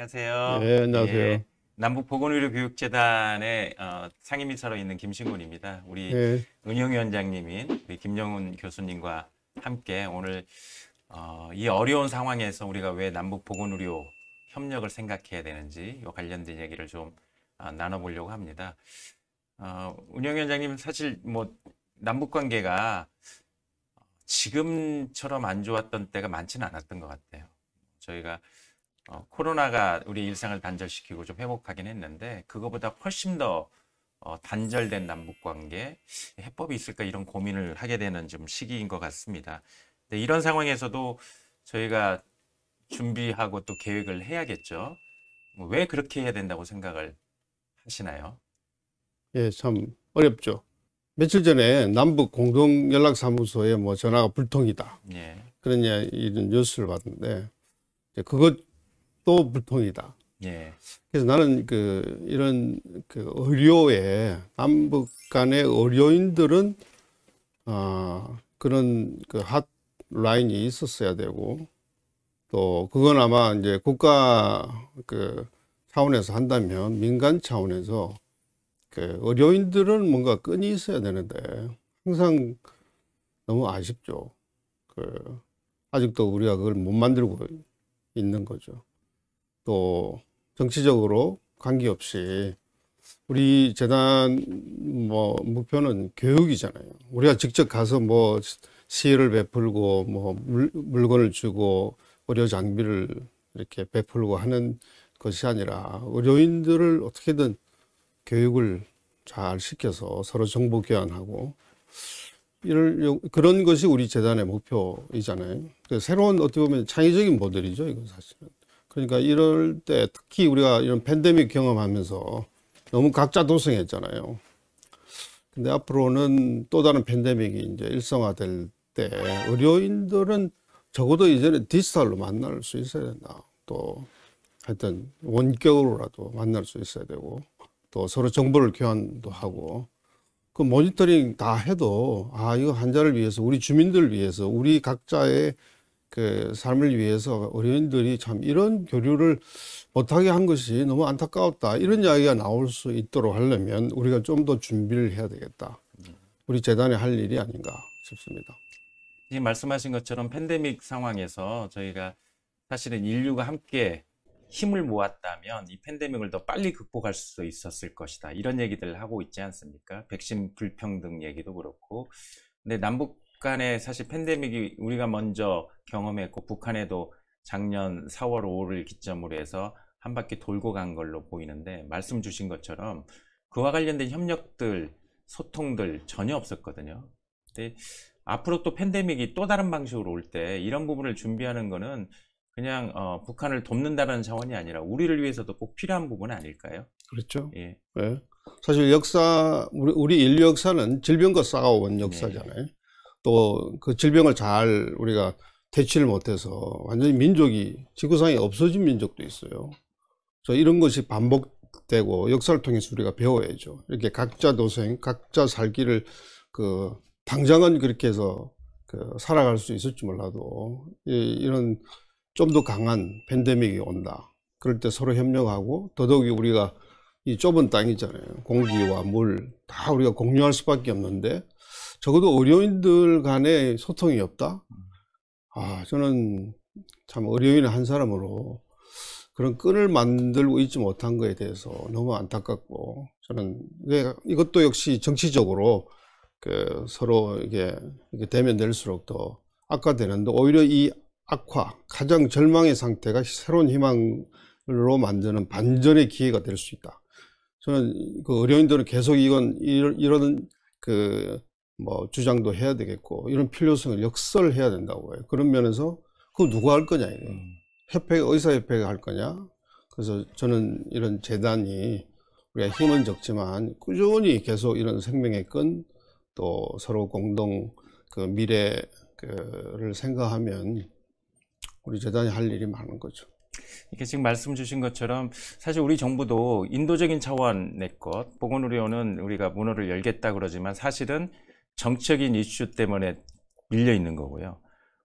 안녕하세요. 예, 안녕하세요. 예, 남북보건의료교육재단의 상임이사로 있는 김신군입니다. 우리 예, 은영위원장님인 우리 김영훈 교수님과 함께 오늘 이 어려운 상황에서 우리가 왜 남북보건의료 협력을 생각해야 되는지 이 관련된 얘기를 좀 나눠보려고 합니다. 은영위원장님 사실 뭐 남북관계가 지금처럼 안 좋았던 때가 많지는 않았던 것 같아요. 저희가 코로나가 우리 일상을 단절시키고 좀 회복하긴 했는데 그거보다 훨씬 더 단절된 남북관계 해법이 있을까 이런 고민을 하게 되는 좀 시기인 것 같습니다. 근데 이런 상황에서도 저희가 준비하고 또 계획을 해야겠죠. 왜 그렇게 해야 된다고 생각을 하시나요? 예, 참 어렵죠. 며칠 전에 남북 공동연락사무소에 뭐 전화가 불통이다. 예, 이런 뉴스를 봤는데, 이제 그것도 불통이다. 예, 그래서 나는 이런 의료에, 남북 간의 의료인들은, 그런 핫라인이 있었어야 되고, 또 그건 아마 이제 국가 차원에서 한다면 민간 차원에서 의료인들은 뭔가 끈이 있어야 되는데 항상 너무 아쉽죠. 아직도 우리가 그걸 못 만들고 있는 거죠. 또 정치적으로 관계없이 우리 재단 뭐 목표는 교육이잖아요. 우리가 직접 가서 뭐 시혜를 베풀고 뭐 물건을 주고 의료 장비를 이렇게 베풀고 하는 것이 아니라 의료인들을 어떻게든 교육을 잘 시켜서 서로 정보 교환하고 그런 것이 우리 재단의 목표이잖아요. 새로운 어떻게 보면 창의적인 모델이죠, 이건 사실은. 그러니까 이럴 때 특히 우리가 이런 팬데믹 경험하면서 너무 각자도생했잖아요. 근데 앞으로는 또 다른 팬데믹이 이제 일상화될 때 의료인들은 적어도 이제는 디지털로 만날 수 있어야 된다. 또 하여튼 원격으로라도 만날 수 있어야 되고 또 서로 정보를 교환도 하고 그 모니터링 다 해도 이거 환자를 위해서 우리 주민들을 위해서 우리 각자의 삶을 위해서 의료인들이 참 이런 교류를 못하게 한 것이 너무 안타까웠다 이런 이야기가 나올 수 있도록 하려면 우리가 좀 더 준비를 해야 되겠다. 우리 재단이 할 일이 아닌가 싶습니다. 지금 말씀하신 것처럼 팬데믹 상황에서 저희가 사실은 인류가 함께 힘을 모았다면 이 팬데믹을 더 빨리 극복할 수 있었을 것이다. 이런 얘기들을 하고 있지 않습니까? 백신 불평등 얘기도 그렇고. 근데 남북 간에 사실 팬데믹이 우리가 먼저 경험했고 북한에도 작년 4월 5일 기점으로 해서 한 바퀴 돌고 간 걸로 보이는데 말씀 주신 것처럼 그와 관련된 협력들, 소통들 전혀 없었거든요. 근데 앞으로 또 팬데믹이 또 다른 방식으로 올 때 이런 부분을 준비하는 거는 그냥 북한을 돕는다는 차원이 아니라 우리를 위해서도 꼭 필요한 부분 아닐까요? 그렇죠. 예. 네. 사실 우리 인류 역사는 질병과 싸워온 역사잖아요. 또 그 질병을 잘 우리가 퇴치를 못해서 완전히 민족이 지구상에 없어진 민족도 있어요. 그래서 이런 것이 반복되고 역사를 통해서 우리가 배워야죠. 이렇게 각자 도생, 각자 살기를 당장은 그렇게 해서 살아갈 수 있을지 몰라도 이런 좀 더 강한 팬데믹이 온다. 그럴 때 서로 협력하고 더더욱이 우리가 이 좁은 땅이잖아요. 공기와 물 다 우리가 공유할 수밖에 없는데 적어도 의료인들 간에 소통이 없다? 저는 참 의료인 한 사람으로 그런 끈을 만들고 있지 못한 거에 대해서 너무 안타깝고 저는 이것도 역시 정치적으로 서로 이게 되면 될수록 더 악화되는데 오히려 이 가장 절망의 상태가 새로운 희망으로 만드는 반전의 기회가 될 수 있다. 저는 의료인들은 계속 이런 뭐 주장도 해야 되겠고 이런 필요성을 역설해야 된다고 해요. 그런 면에서 그거 누가 할 거냐 이거. 의사협회가 할 거냐. 그래서 저는 이런 재단이 우리가 힘은 적지만 꾸준히 계속 이런 생명의 끈 또 서로 공동 미래를 생각하면 우리 재단이 할 일이 많은 거죠. 이렇게 지금 말씀 주신 것처럼 사실 우리 정부도 인도적인 차원의 것, 보건의료는 우리가 문호를 열겠다 그러지만 사실은 정치적인 이슈 때문에 밀려 있는 거고요.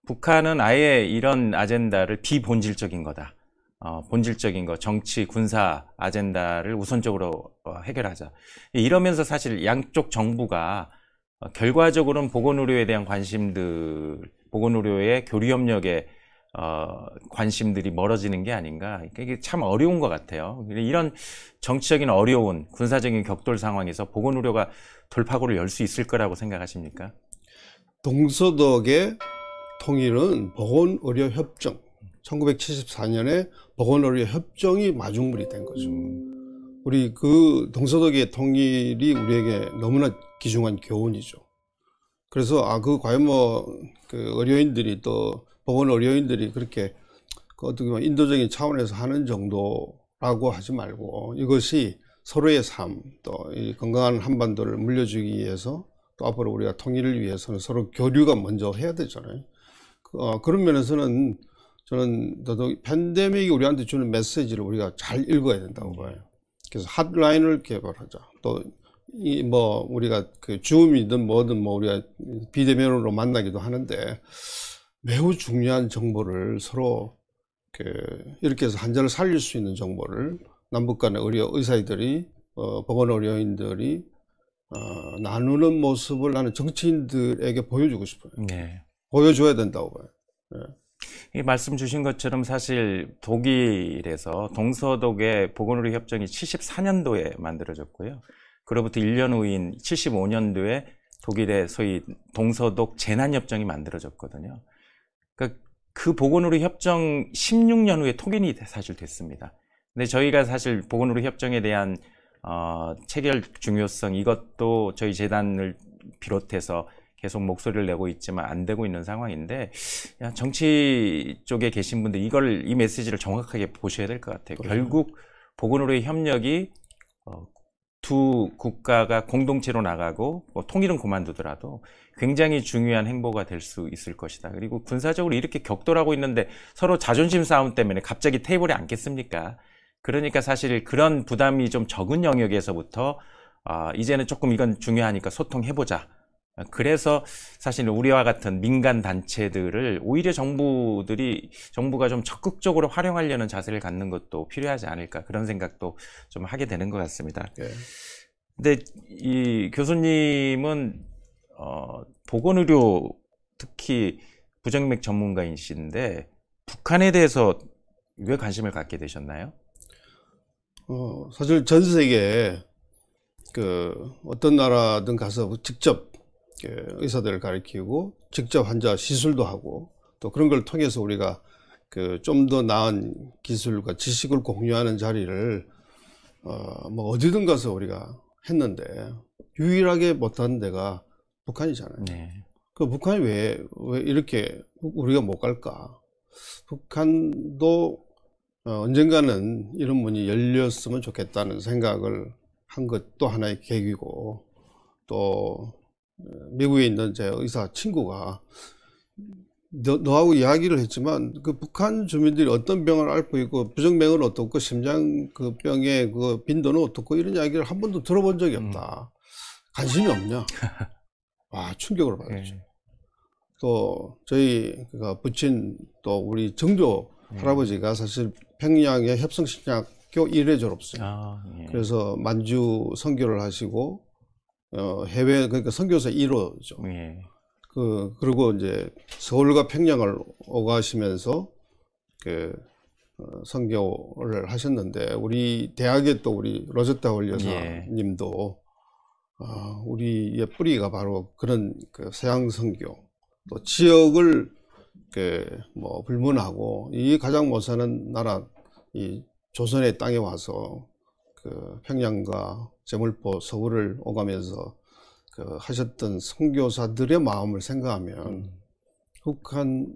북한은 아예 이런 아젠다를 비본질적인 거다. 본질적인 거, 정치, 군사 아젠다를 우선적으로 해결하자. 이러면서 사실 양쪽 정부가 결과적으로는 보건의료에 대한 관심들, 보건의료의 교류협력에 관심들이 멀어지는 게 아닌가. 이게 참 어려운 것 같아요. 이런 정치적인 어려운 군사적인 격돌 상황에서 보건의료가 돌파구를 열 수 있을 거라고 생각하십니까? 동서독의 통일은 보건의료협정, 1974년에 보건의료협정이 마중물이 된 거죠. 우리 그 동서독의 통일이 우리에게 너무나 귀중한 교훈이죠. 그래서 그 과연 그 의료인들이 또 보건의료인들이 그렇게 어떻게 보면 인도적인 차원에서 하는 정도라고 하지 말고, 이것이 서로의 삶, 또 이 건강한 한반도를 물려주기 위해서, 또 앞으로 우리가 통일을 위해서는 서로 교류가 먼저 해야 되잖아요. 그런 면에서는 저는 더더욱 팬데믹이 우리한테 주는 메시지를 우리가 잘 읽어야 된다고 봐요. 그래서 핫라인을 개발하자. 또 우리가 그 줌이든 뭐든 우리가 비대면으로 만나기도 하는데, 매우 중요한 정보를 서로 이렇게 해서 환자를 살릴 수 있는 정보를 남북 간의 의사들이 보건의료인들이 나누는 모습을 나는 정치인들에게 보여주고 싶어요. 네. 보여줘야 된다고 봐요. 네. 이 말씀 주신 것처럼 사실 독일에서 동서독의 보건의료 협정이 74년도에 만들어졌고요. 그로부터 1년 후인 75년도에 독일의 소위 동서독 재난협정이 만들어졌거든요. 그러니까 그 보건의료 협정 16년 후에 통일이 사실 됐습니다. 근데 저희가 사실 보건의료 협정에 대한 체결 중요성, 이것도 저희 재단을 비롯해서 계속 목소리를 내고 있지만 안 되고 있는 상황인데, 정치 쪽에 계신 분들 이 메시지를 정확하게 보셔야 될 것 같아요. 그렇죠. 결국 보건의료 협력이 두 국가가 공동체로 나가고 통일은 그만두더라도 굉장히 중요한 행보가 될 수 있을 것이다. 그리고 군사적으로 이렇게 격돌하고 있는데 서로 자존심 싸움 때문에 갑자기 테이블에 앉겠습니까? 그러니까 사실 그런 부담이 좀 적은 영역에서부터 이제는 조금 이건 중요하니까 소통해보자. 그래서 사실 우리와 같은 민간 단체들을 오히려 정부가 좀 적극적으로 활용하려는 자세를 갖는 것도 필요하지 않을까, 그런 생각도 좀 하게 되는 것 같습니다. 네. 근데 이 교수님은 보건의료, 특히 부정맥 전문가이신데 북한에 대해서 왜 관심을 갖게 되셨나요? 사실 전 세계에 어떤 나라든 가서 직접 의사들을 가르치고 직접 환자 시술도 하고, 또 그런 걸 통해서 우리가 좀 더 나은 기술과 지식을 공유하는 자리를 어디든 가서 우리가 했는데, 유일하게 못한 데가 북한이잖아요. 네. 그 북한이 왜 이렇게 우리가 못 갈까? 북한도 언젠가는 이런 문이 열렸으면 좋겠다는 생각을 한 것도 하나의 계기고, 또 미국에 있는 제 의사 친구가 너하고 이야기를 했지만, 그 북한 주민들이 어떤 병을 앓고 있고 부정맥은 어떻고 심장 그 병의 그 빈도는 어떻고 이런 이야기를 한 번도 들어본 적이 없다. 관심이 없냐? 와, 충격을 받았죠. 또 저희 부친 또 우리 정조 할아버지가 사실 평양의 협성신학교 1회 졸업생. 예. 그래서 만주 선교를 하시고 해외, 그러니까 선교사 1호죠. 예. 그리고 이제 서울과 평양을 오가시면서 선교를 하셨는데, 우리 대학에 또 우리 로제타 홀 여사님도 우리의 뿌리가 바로 그런 서양 선교, 또 지역을 불문하고 이 가장 못 사는 나라 이 조선의 땅에 와서 평양과 제물포 서울을 오가면서 하셨던 선교사들의 마음을 생각하면 북한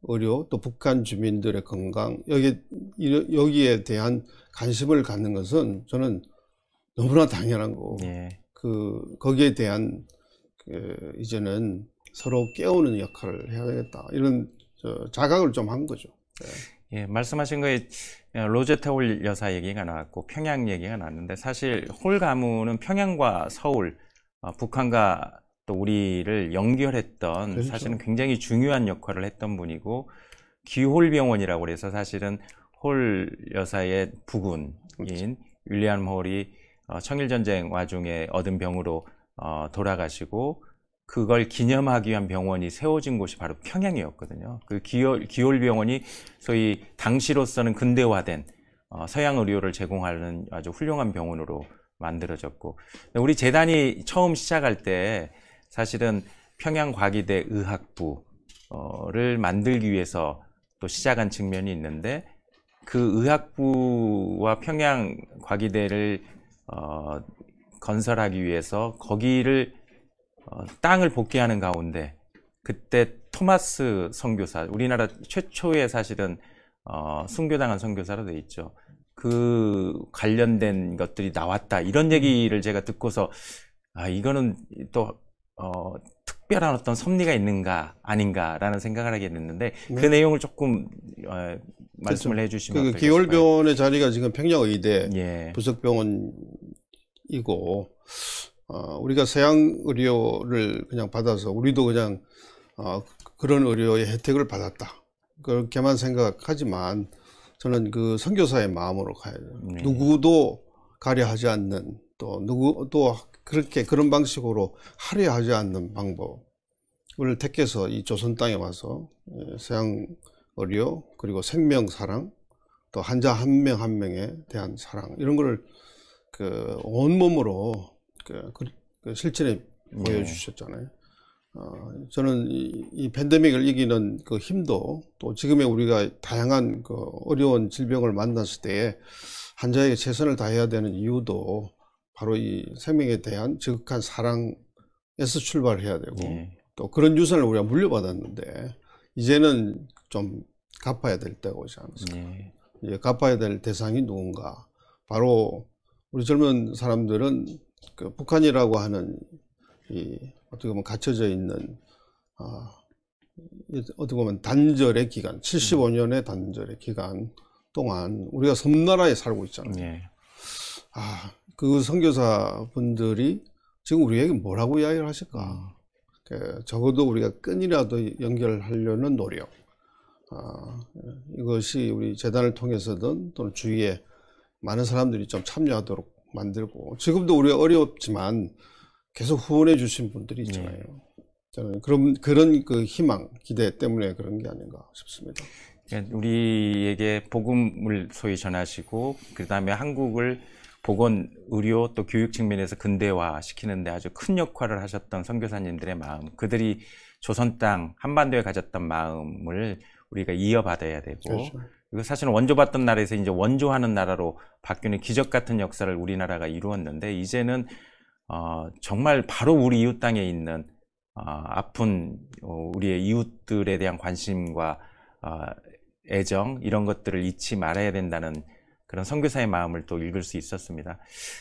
의료, 또 북한 주민들의 건강, 여기에 대한 관심을 갖는 것은 저는 너무나 당연한 거고, 거기에 대한 이제는 서로 깨우는 역할을 해야 되겠다, 이런 자각을 좀 한 거죠. 예, 말씀하신 거에 로제타 홀 여사 얘기가 나왔고 평양 얘기가 나왔는데, 사실 홀 가문은 평양과 서울, 북한과 또 우리를 연결했던, 그렇죠. 사실은 굉장히 중요한 역할을 했던 분이고, 귀홀병원이라고 해서 사실은 홀 여사의 부군인 윌리엄 홀이 청일전쟁 와중에 얻은 병으로 돌아가시고 그걸 기념하기 위한 병원이 세워진 곳이 바로 평양이었거든요. 그 기올병원이 소위 당시로서는 근대화된 서양 의료를 제공하는 아주 훌륭한 병원으로 만들어졌고, 우리 재단이 처음 시작할 때 사실은 평양과기대 의학부를 만들기 위해서 또 시작한 측면이 있는데, 그 의학부와 평양과기대를 건설하기 위해서 거기를 땅을 복귀하는 가운데 그때 토마스 선교사, 우리나라 최초의 사실은 순교당한 선교사로 돼 있죠. 그 관련된 것들이 나왔다, 이런 얘기를 제가 듣고서 이거는 또 특별한 어떤 섭리가 있는가 아닌가라는 생각을 하게 됐는데, 그 내용을 조금 말씀을 해주시면 어떨까요? 기올병원의 자리가 지금 평양의대 예. 부속병원이고, 우리가 서양 의료를 그냥 받아서 우리도 그냥 그런 의료의 혜택을 받았다, 그렇게만 생각하지만 저는 그 선교사의 마음으로 가야 돼요. 누구도 가려하지 않는, 또 누구도 그렇게 그런 방식으로 하려 하지 않는 방법을 택해서 이 조선 땅에 와서 서양 의료, 그리고 생명 사랑, 또 환자 한 명 한 명에 대한 사랑, 이런 거를 그 온몸으로 그 실천에 보여주셨잖아요. 저는 이 팬데믹을 이기는 그 힘도, 또 지금의 우리가 다양한 그 어려운 질병을 만났을 때에 환자에게 최선을 다해야 되는 이유도 바로 이 생명에 대한 지극한 사랑에서 출발해야 되고, 또 그런 유산을 우리가 물려받았는데 이제는 좀 갚아야 될 때가 오지 않습니까? 이제 갚아야 될 대상이 누군가, 바로 우리 젊은 사람들은 그 북한이라고 하는 이 어떻게 보면 갇혀져 있는 어떻게 보면 단절의 기간, 75년의 단절의 기간 동안 우리가 섬나라에 살고 있잖아요. 그 선교사 분들이 지금 우리에게 뭐라고 이야기를 하실까? 적어도 우리가 끈이라도 연결하려는 노력, 이것이 우리 재단을 통해서든 또는 주위에 많은 사람들이 좀 참여하도록 만들고, 지금도 우리가 어렵지만 계속 후원해 주신 분들이 있잖아요. 저는 그런 그 희망, 기대 때문에 그런 게 아닌가 싶습니다. 우리에게 복음을 소위 전하시고, 그 다음에 한국을 보건, 의료, 또 교육 측면에서 근대화 시키는데 아주 큰 역할을 하셨던 선교사님들의 마음, 그들이 조선 땅 한반도에 가졌던 마음을 우리가 이어받아야 되고, 그렇죠. 그리고 사실은 원조받던 나라에서 이제 원조하는 나라로 바뀌는 기적 같은 역사를 우리나라가 이루었는데, 이제는 정말 바로 우리 이웃 땅에 있는 아픈 우리의 이웃들에 대한 관심과 애정, 이런 것들을 잊지 말아야 된다는 그런 선교사의 마음을 또 읽을 수 있었습니다.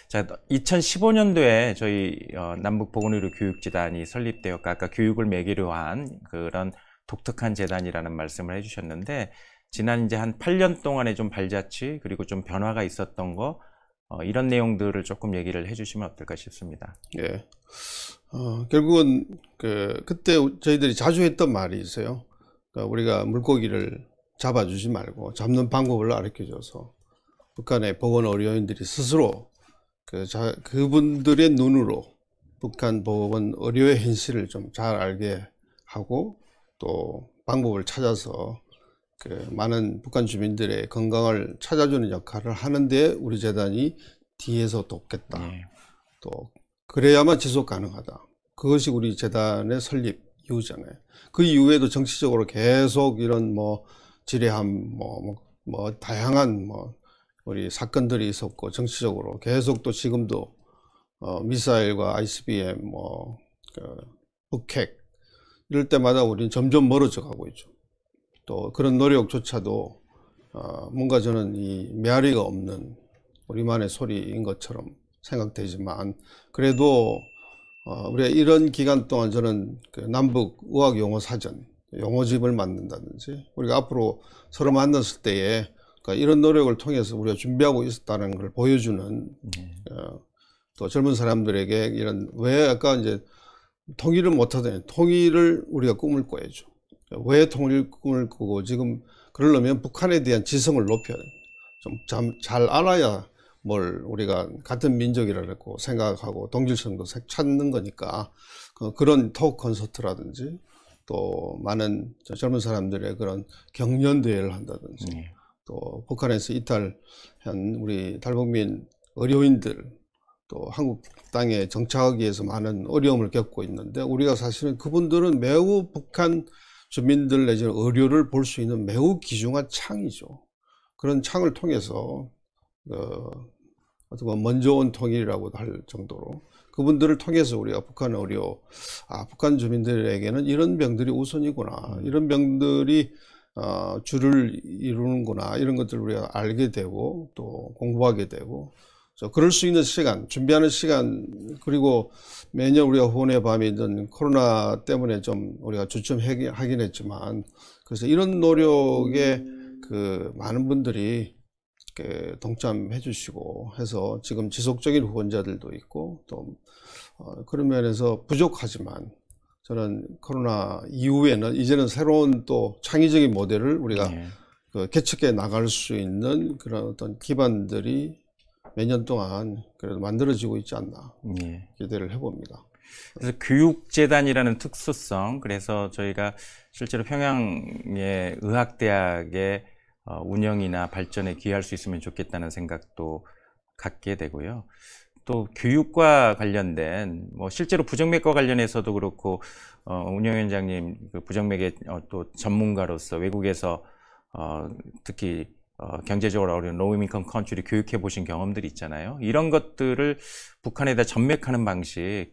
자, 2015년도에 저희 남북보건의료교육재단이 설립되었고, 아까 교육을 매개로 한 그런 독특한 재단이라는 말씀을 해주셨는데, 지난 이제 한 8년 동안에 좀 발자취, 그리고 좀 변화가 있었던 거, 이런 내용들을 조금 얘기를 해주시면 어떨까 싶습니다. 예. 결국은 그때 저희들이 자주 했던 말이 있어요. 그러니까 우리가 물고기를 잡아주지 말고 잡는 방법을 가르쳐줘서 북한의 보건 의료인들이 스스로 그분들의 눈으로 북한 보건 의료의 현실을 좀 잘 알게 하고, 또 방법을 찾아서 많은 북한 주민들의 건강을 찾아주는 역할을 하는데 우리 재단이 뒤에서 돕겠다. 또 그래야만 지속 가능하다. 그것이 우리 재단의 설립 이유잖아요. 그 이후에도 정치적으로 계속 이런 지뢰함, 다양한 우리 사건들이 있었고, 정치적으로 계속 또 지금도 미사일과 ICBM, 북핵, 이럴 때마다 우리는 점점 멀어져 가고 있죠. 또 그런 노력조차도 뭔가 저는 이 메아리가 없는 우리만의 소리인 것처럼 생각되지만, 그래도 우리가 이런 기간 동안 저는 남북 의학 용어 사전, 용어집을 만든다든지, 우리가 앞으로 서로 만났을 때에 이런 노력을 통해서 우리가 준비하고 있었다는 걸 보여주는, 또 젊은 사람들에게 이런, 왜 아까 이제 통일을 못하더니 통일을 우리가 꿈을 꿔야죠. 왜 통일 꿈을 꾸고 지금 그러려면 북한에 대한 지성을 높여야 돼. 좀 잘 알아야 뭘 우리가 같은 민족이라고 생각하고 동질성도 찾는 거니까 그런 토크 콘서트라든지 또 많은 젊은 사람들의 그런 경연 대회를 한다든지 또 북한에서 이탈한 우리 탈북민 의료인들 또 한국 땅에 정착하기 위해서 많은 어려움을 겪고 있는데 우리가 사실은 그분들은 매우 북한 주민들 내지는 의료를 볼 수 있는 매우 귀중한 창이죠. 그런 창을 통해서 어떻게 보면 먼저 온 통일이라고도 할 정도로 그분들을 통해서 우리가 북한 의료, 북한 주민들에게는 이런 병들이 우선이구나, 이런 병들이 주를 이루는구나, 이런 것들을 우리가 알게 되고 또 공부하게 되고 그럴 수 있는 시간, 준비하는 시간, 그리고 매년 우리가 후원의 밤이 있는 코로나 때문에 좀 우리가 주춤하긴 했지만, 그래서 이런 노력에 그 많은 분들이 동참해 주시고 해서 지금 지속적인 후원자들도 있고 또 그런 면에서 부족하지만 저는 코로나 이후에는 이제는 새로운 또 창의적인 모델을 우리가 개척해 나갈 수 있는 그런 어떤 기반들이 몇 년 동안 그래도 만들어지고 있지 않나 기대를 해봅니다. 그래서 교육재단이라는 특수성, 그래서 저희가 실제로 평양의 의학대학의 운영이나 발전에 기여할 수 있으면 좋겠다는 생각도 갖게 되고요. 또 교육과 관련된 실제로 부정맥과 관련해서도 그렇고 운영위원장님 그 부정맥의 또 전문가로서 외국에서 특히 경제적으로 어려운 로우인컴 컨트리 교육해 보신 경험들이 있잖아요. 이런 것들을 북한에다 전맥하는 방식,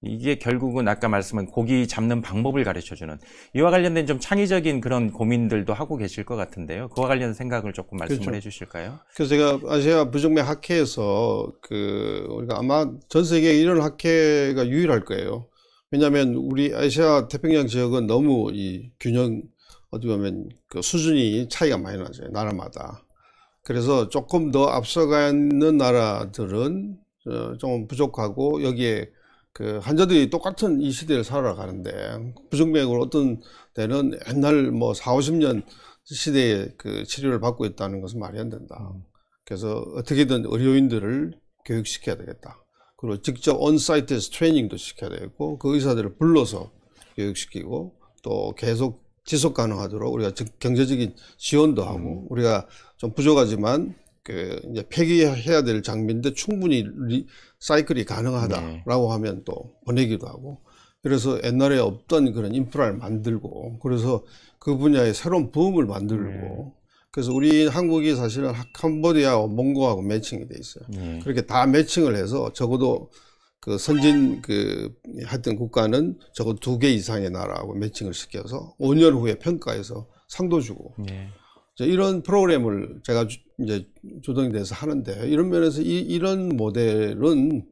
이게 결국은 아까 말씀한 고기 잡는 방법을 가르쳐주는, 이와 관련된 좀 창의적인 그런 고민들도 하고 계실 것 같은데요. 그와 관련 생각을 조금 말씀을 그렇죠. 해주실까요? 그래서 제가 아시아 부정맥 학회에서 우리가 아마 전 세계에 이런 학회가 유일할 거예요. 왜냐하면 우리 아시아 태평양 지역은 너무 이 균형, 어떻게 보면 그 수준이 차이가 많이 나죠, 나라마다. 그래서 조금 더 앞서가 있는 나라들은 좀 부족하고, 여기에 그 환자들이 똑같은 이 시대를 살아가는데 부정맥으로 어떤 데는 옛날 4, 50년 시대에 그 치료를 받고 있다는 것은 말이 안 된다. 그래서 어떻게든 의료인들을 교육시켜야 되겠다. 그리고 직접 온사이트에서 트레이닝도 시켜야 되고, 그 의사들을 불러서 교육시키고 또 계속 지속 가능하도록 우리가 경제적인 지원도 하고, 우리가 좀 부족하지만 이제 폐기해야 될 장비인데 충분히 사이클이 가능하다라고 하면 또 보내기도 하고, 그래서 옛날에 없던 그런 인프라를 만들고, 그래서 그 분야에 새로운 붐을 만들고, 그래서 우리 한국이 사실은 캄보디아와 몽고하고 매칭이 돼 있어요. 그렇게 다 매칭을 해서 적어도 그 선진 하여튼 국가는 적어도 2개 이상의 나라하고 매칭을 시켜서 5년 후에 평가해서 상도 주고, 이런 프로그램을 제가 이제 주동이 돼서 하는데, 이런 면에서 이런 모델은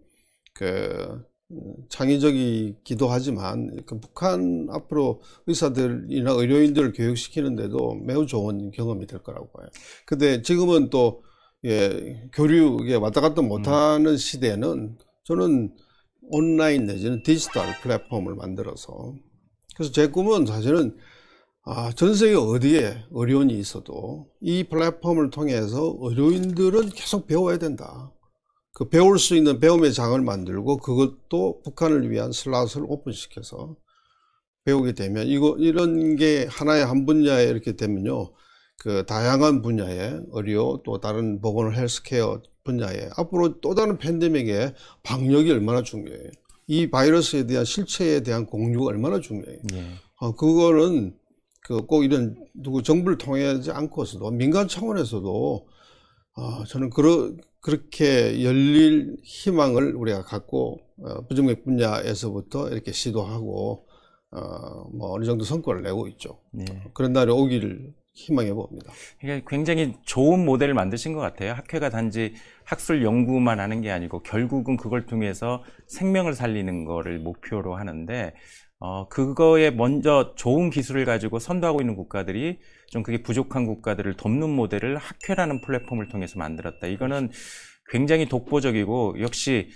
창의적이기도 하지만 북한 앞으로 의사들이나 의료인들을 교육시키는데도 매우 좋은 경험이 될 거라고 봐요. 근데 지금은 또 교류에 왔다 갔다 못하는 시대는 저는 온라인 내지는 디지털 플랫폼을 만들어서, 그래서 제 꿈은 사실은 전 세계 어디에 의료인이 있어도 이 플랫폼을 통해서 의료인들은 계속 배워야 된다. 그 배울 수 있는 배움의 장을 만들고, 그것도 북한을 위한 슬롯을 오픈시켜서 배우게 되면, 이런 게 하나의 한 분야에 이렇게 되면요, 그 다양한 분야의 의료 또 다른 보건 헬스케어 분야에 앞으로 또 다른 팬데믹의 방역이 얼마나 중요해요. 이 바이러스에 대한 실체에 대한 공유가 얼마나 중요해요. 그거는 꼭 이런 정부를 통하지 않고서도 민간 차원에서도 저는 그렇게 열릴 희망을 우리가 갖고 부정맥 분야에서부터 이렇게 시도하고 어느 정도 성과를 내고 있죠. 그런 날이 오기를 희망해 봅니다. 그러니까 굉장히 좋은 모델을 만드신 것 같아요. 학회가 단지 학술 연구만 하는 게 아니고 결국은 그걸 통해서 생명을 살리는 거를 목표로 하는데, 그거에 먼저 좋은 기술을 가지고 선도하고 있는 국가들이 좀 그게 부족한 국가들을 돕는 모델을 학회라는 플랫폼을 통해서 만들었다. 이거는 굉장히 독보적이고 역시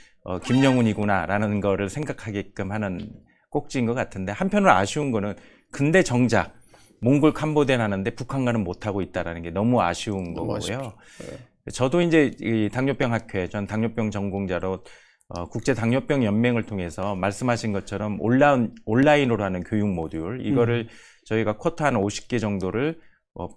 김영훈이구나라는 거를 생각하게끔 하는 꼭지인 것 같은데, 한편으로 아쉬운 거는 근데 정작 몽골 캄보디아는 하는데 북한과는 못하고 있다라는 게 너무 아쉬운 너무 거고요. 네. 저도 이제 이 당뇨병 학회, 전 당뇨병 전공자로 국제 당뇨병 연맹을 통해서 말씀하신 것처럼 온라인으로 하는 교육 모듈 이거를 저희가 쿼터 한 50개 정도를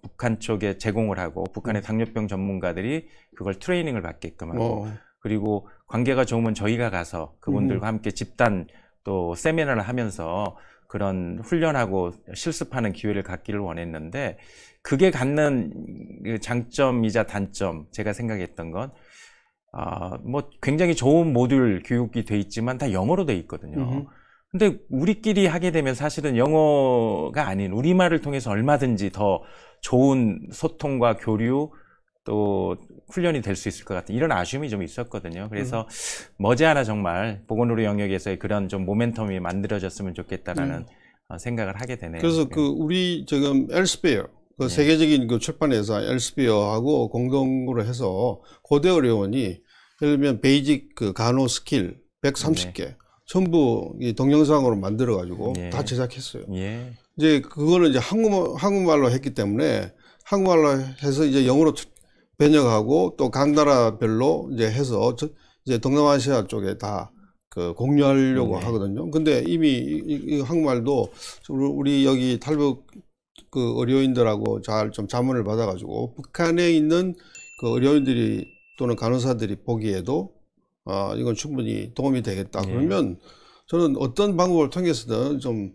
북한 쪽에 제공을 하고 북한의 당뇨병 전문가들이 그걸 트레이닝을 받게끔 하고 그리고 관계가 좋으면 저희가 가서 그분들과 함께 집단 또 세미나를 하면서 그런 훈련하고 실습하는 기회를 갖기를 원했는데 그게 갖는 장점이자 단점 제가 생각했던 건 뭐 굉장히 좋은 모듈 교육이 돼 있지만 다 영어로 돼 있거든요. 근데 우리끼리 하게 되면 사실은 영어가 아닌 우리말을 통해서 얼마든지 더 좋은 소통과 교류 또 훈련이 될 수 있을 것 같은 이런 아쉬움이 좀 있었거든요. 그래서 머지않아 정말 보건의료 영역에서의 그런 좀 모멘텀이 만들어졌으면 좋겠다라는 생각을 하게 되네요. 그래서 그 우리 지금 엘스페어 그 세계적인 그 출판회사 엘스페어하고 공동으로 해서 고대 의료원이 예를 들면 베이직 그 간호 스킬 130개 전부 이 동영상으로 만들어 가지고 다 제작했어요. 이제 그거는 이제 한국말로 했기 때문에 한국말로 해서 이제 영어로 번역하고 또 각 나라별로 이제 해서 이제 동남아시아 쪽에 다 그 공유하려고 하거든요. 근데 이미 이 한국말도 우리 여기 탈북 그 의료인들하고 잘 좀 자문을 받아가지고 북한에 있는 그 의료인들이 또는 간호사들이 보기에도 이건 충분히 도움이 되겠다. 그러면 저는 어떤 방법을 통해서든 좀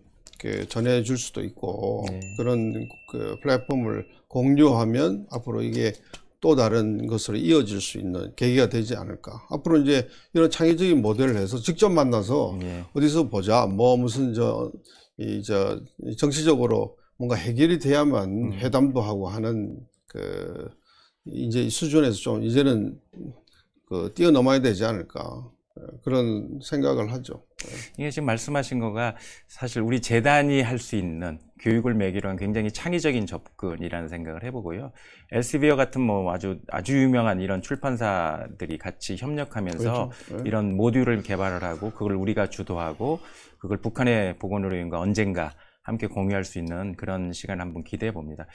전해줄 수도 있고 그런 그 플랫폼을 공유하면 앞으로 이게 또 다른 것으로 이어질 수 있는 계기가 되지 않을까. 앞으로 이제 이런 창의적인 모델을 해서 직접 만나서 어디서 보자. 뭐 무슨 정치적으로 뭔가 해결이 돼야만 회담도 하고 하는 그 이제 이 수준에서 좀 이제는 그 뛰어넘어야 되지 않을까. 그런 생각을 하죠. 이게 지금 말씀하신 거가 사실 우리 재단이 할 수 있는 교육을 매개로 한 굉장히 창의적인 접근이라는 생각을 해보고요. 엘세비어 같은 뭐 아주 유명한 이런 출판사들이 같이 협력하면서 그렇죠. 이런 모듈을 개발을 하고 그걸 우리가 주도하고 그걸 북한의 보건의료인과 언젠가 함께 공유할 수 있는 그런 시간 한번 기대해 봅니다.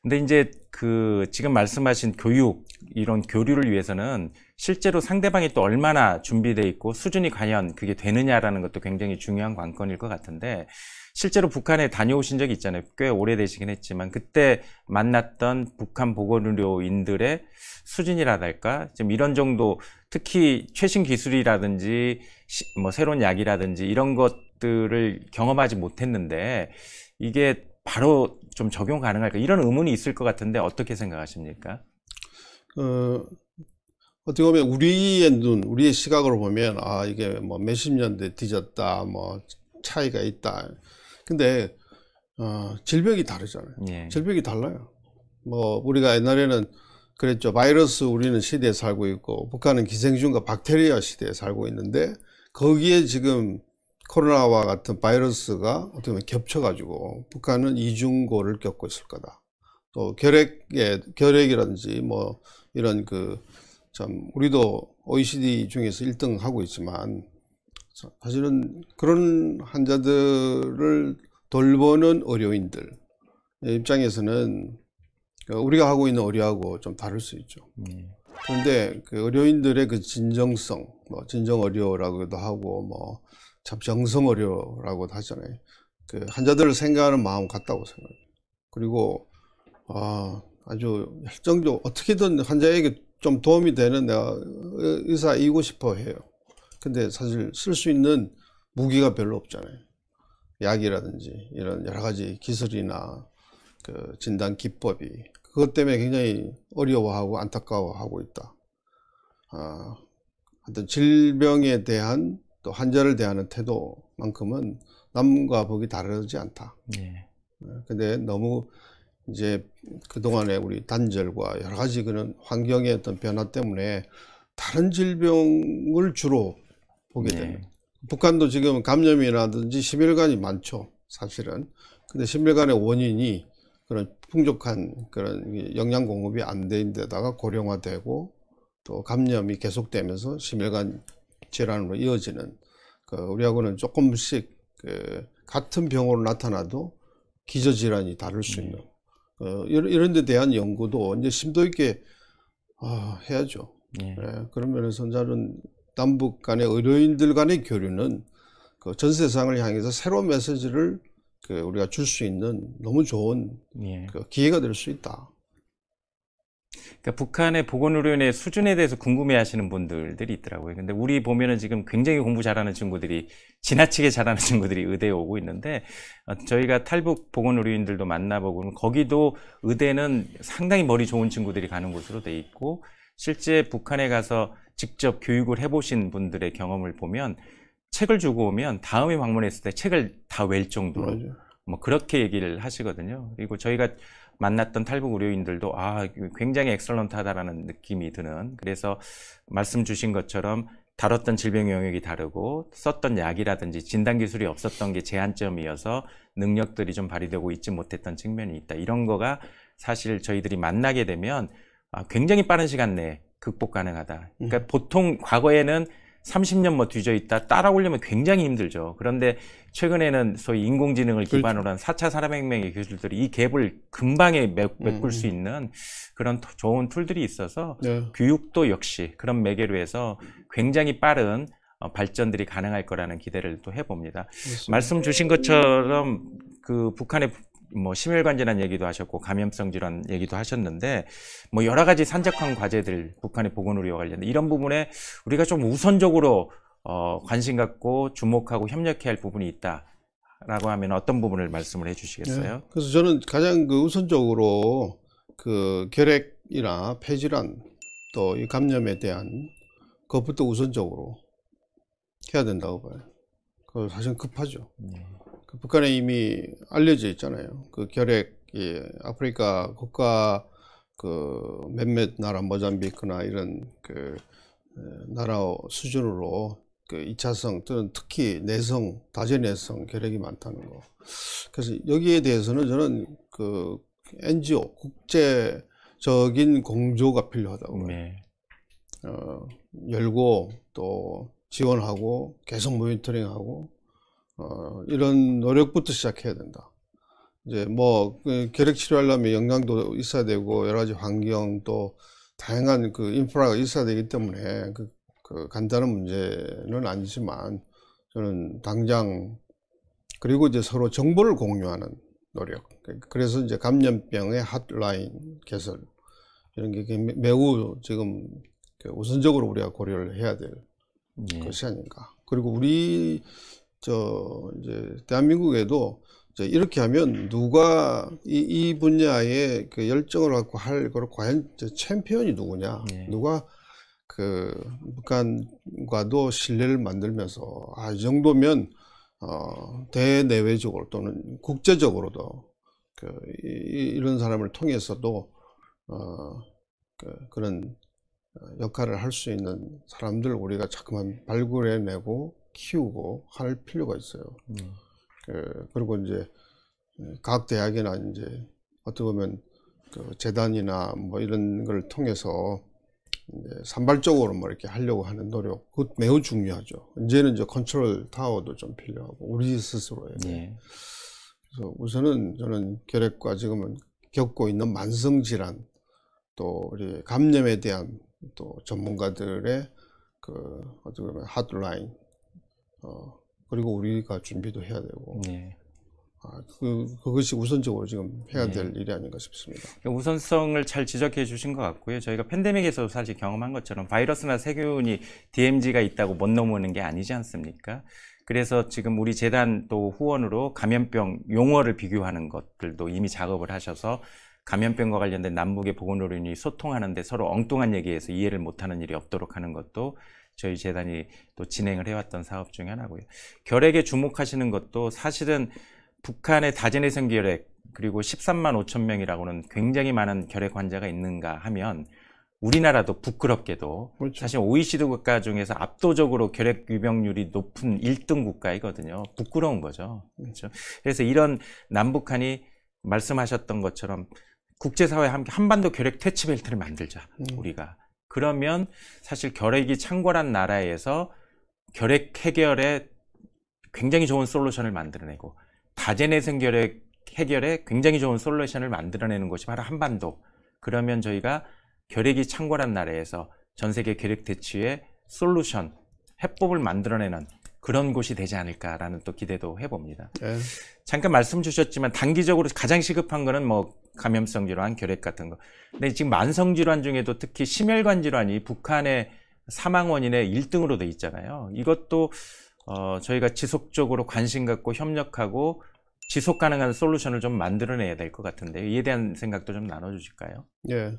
근데 이제 그 지금 말씀하신 교육, 이런 교류를 위해서는 실제로 상대방이 또 얼마나 준비되어 있고 수준이 과연 그게 되느냐라는 것도 굉장히 중요한 관건일 것 같은데 실제로 북한에 다녀오신 적이 있잖아요. 꽤 오래되시긴 했지만 그때 만났던 북한 보건의료인들의 수준이라달까 좀 이런 정도 특히 최신 기술이라든지 뭐 새로운 약이라든지 이런 것들을 경험하지 못했는데 이게 바로 좀 적용 가능할까 이런 의문이 있을 것 같은데 어떻게 생각하십니까? 어떻게 보면 우리의 눈, 우리의 시각으로 보면 이게 뭐 몇십 년대 뒤졌다, 뭐 차이가 있다. 근데 질병이 다르잖아요. 질병이 달라요. 뭐 우리가 옛날에는 그랬죠. 바이러스 우리는 시대에 살고 있고 북한은 기생충과 박테리아 시대에 살고 있는데 거기에 지금 코로나와 같은 바이러스가 어떻게 보면 겹쳐가지고 북한은 이중고를 겪고 있을 거다. 또 결핵이라든지 뭐 이런 참 우리도 OECD 중에서 1등 하고 있지만 사실은 그런 환자들을 돌보는 의료인들 입장에서는 우리가 하고 있는 의료하고 좀 다를 수 있죠. 그런데 그 의료인들의 그 진정성, 뭐 진정 의료라고도 하고 뭐 참 정성 의료라고도 하잖아요. 그 환자들을 생각하는 마음 같다고 생각해요. 그리고 아주 혈정적 어떻게든 환자에게 좀 도움이 되는 내가 의사이고 싶어 해요. 근데 사실 쓸 수 있는 무기가 별로 없잖아요. 약이라든지 이런 여러 가지 기술이나 그 진단 기법이 그것 때문에 굉장히 어려워하고 안타까워하고 있다. 하여튼 질병에 대한 또 환자를 대하는 태도만큼은 남과 북이 다르지 않다. 근데 너무 이제 그동안에 우리 단절과 여러 가지 그런 환경의 어떤 변화 때문에 다른 질병을 주로 보게 되는. 북한도 지금 감염이라든지 심혈관이 많죠, 사실은. 근데 심혈관의 원인이 그런 풍족한 그런 영양 공급이 안 된 데다가 고령화되고 또 감염이 계속되면서 심혈관 질환으로 이어지는 우리하고는 조금씩 같은 병으로 나타나도 기저질환이 다를 수 있는 이런 데 대한 연구도 이제 심도 있게 해야죠. 예, 그런 면에서 저는 남북 간의 의료인들 간의 교류는 그 전 세상을 향해서 새로운 메시지를 우리가 줄 수 있는 너무 좋은 그 기회가 될 수 있다. 그러니까 북한의 보건의료인의 수준에 대해서 궁금해하시는 분들이 있더라고요. 근데 우리 보면은 지금 굉장히 공부 잘하는 친구들이 지나치게 잘하는 친구들이 의대에 오고 있는데 저희가 탈북 보건의료인들도 만나보고는 거기도 의대는 상당히 머리 좋은 친구들이 가는 곳으로 돼 있고 실제 북한에 가서 직접 교육을 해보신 분들의 경험을 보면 책을 주고 오면 다음에 방문했을 때 책을 다 외울 정도로 뭐 그렇게 얘기를 하시거든요. 그리고 저희가 만났던 탈북 의료인들도 굉장히 엑설런트하다라는 느낌이 드는, 그래서 말씀 주신 것처럼 다뤘던 질병 영역이 다르고 썼던 약이라든지 진단 기술이 없었던 게 제한점이어서 능력들이 좀 발휘되고 있지 못했던 측면이 있다. 이런 거가 사실 저희들이 만나게 되면 굉장히 빠른 시간 내에 극복 가능하다. 그러니까 보통 과거에는 30년 뭐 뒤져 있다 따라오려면 굉장히 힘들죠. 그런데 최근에는 소위 인공지능을 기반으로 한 4차 산업혁명의 기술들이 이 갭을 금방에 메꿀 수 있는 그런 좋은 툴들이 있어서 교육도 역시 그런 매개로 해서 굉장히 빠른 발전들이 가능할 거라는 기대를 또 해봅니다. 그렇습니다. 말씀 주신 것처럼 그 북한의 뭐 심혈관 질환 얘기도 하셨고 감염성 질환 얘기도 하셨는데 뭐 여러 가지 산적한 과제들 북한의 보건의료와 관련된 이런 부분에 우리가 좀 우선적으로 관심 갖고 주목하고 협력해야 할 부분이 있다라고 하면 어떤 부분을 말씀을 해주시겠어요? 그래서 저는 가장 우선적으로 그 결핵이나 폐질환 또 이 감염에 대한 그것부터 우선적으로 해야 된다고 봐요. 그거 사실 급하죠. 북한에 이미 알려져 있잖아요. 그 결핵이 아프리카 국가 그 몇몇 나라 모잠비크나 이런 그 나라 수준으로 그 2차성 또는 특히 내성 다재내성 결핵이 많다는 거. 그래서 여기에 대해서는 저는 그 NGO 국제적인 공조가 필요하다고 봐요. 열고 또 지원하고 계속 모니터링하고 이런 노력부터 시작해야 된다. 이제 뭐 결핵 치료하려면 영양도 있어야 되고 여러 가지 환경 또 다양한 그 인프라가 있어야 되기 때문에 그 간단한 문제는 아니지만 저는 당장 그리고 이제 서로 정보를 공유하는 노력. 그래서 이제 감염병의 핫라인 개설 이런 게 매우 지금 우선적으로 우리가 고려를 해야 될 것이 아닌가. 그리고 우리 이제 대한민국에도 이제 이렇게 하면 누가 이 분야에 그 열정을 갖고 할 거를 과연 챔피언이 누구냐, 누가 그 북한과도 신뢰를 만들면서 이 정도면 대내외적으로 또는 국제적으로도 이런 사람을 통해서도 그런 역할을 할 수 있는 사람들 우리가 자꾸만 발굴해내고 키우고 할 필요가 있어요. 그리고 이제 각 대학이나 이제 어떻게 보면 그 재단이나 뭐 이런 걸 통해서 이제 산발적으로 뭐 이렇게 하려고 하는 노력, 그것 매우 중요하죠. 이제는 이제 컨트롤 타워도 좀 필요하고 우리 스스로에. 그래서 우선은 저는 결핵과 지금은 겪고 있는 만성 질환 또 우리 감염에 대한 또 전문가들의 그 어떻게 보면 핫라인 그리고 우리가 준비도 해야 되고 그것이 우선적으로 지금 해야 될 일이 아닌가 싶습니다. 우선성을 잘 지적해 주신 것 같고요. 저희가 팬데믹에서 사실 경험한 것처럼 바이러스나 세균이 DMZ가 있다고 못 넘어오는 게 아니지 않습니까? 그래서 지금 우리 재단 또 후원으로 감염병 용어를 비교하는 것들도 이미 작업을 하셔서 감염병과 관련된 남북의 보건의료인이 소통하는데 서로 엉뚱한 얘기에서 이해를 못하는 일이 없도록 하는 것도 저희 재단이 또 진행을 해왔던 사업 중에 하나고요. 결핵에 주목하시는 것도 사실은 북한의 다재내성 결핵 그리고 13만 5천 명이라고는 굉장히 많은 결핵 환자가 있는가 하면 우리나라도 부끄럽게도 사실 OECD 국가 중에서 압도적으로 결핵 유병률이 높은 1등 국가이거든요. 부끄러운 거죠. 그렇죠? 그래서 이런 남북한이 말씀하셨던 것처럼 국제사회에 함께 한반도 결핵 퇴치벨트를 만들자 우리가. 그러면 사실 결핵이 창궐한 나라에서 결핵 해결에 굉장히 좋은 솔루션을 만들어내고 다재내성 결핵 해결에 굉장히 좋은 솔루션을 만들어내는 곳이 바로 한반도. 그러면 저희가 결핵이 창궐한 나라에서 전 세계 결핵 대치의 솔루션, 해법을 만들어내는 그런 곳이 되지 않을까라는 또 기대도 해봅니다. 잠깐 말씀 주셨지만 단기적으로 가장 시급한 거는 뭐 감염성 질환, 결핵 같은 거. 근데 지금 만성 질환 중에도 특히 심혈관 질환이 북한의 사망 원인의 1등으로 돼 있잖아요. 이것도 저희가 지속적으로 관심 갖고 협력하고 지속 가능한 솔루션을 좀 만들어내야 될 것 같은데 이에 대한 생각도 좀 나눠주실까요? 예.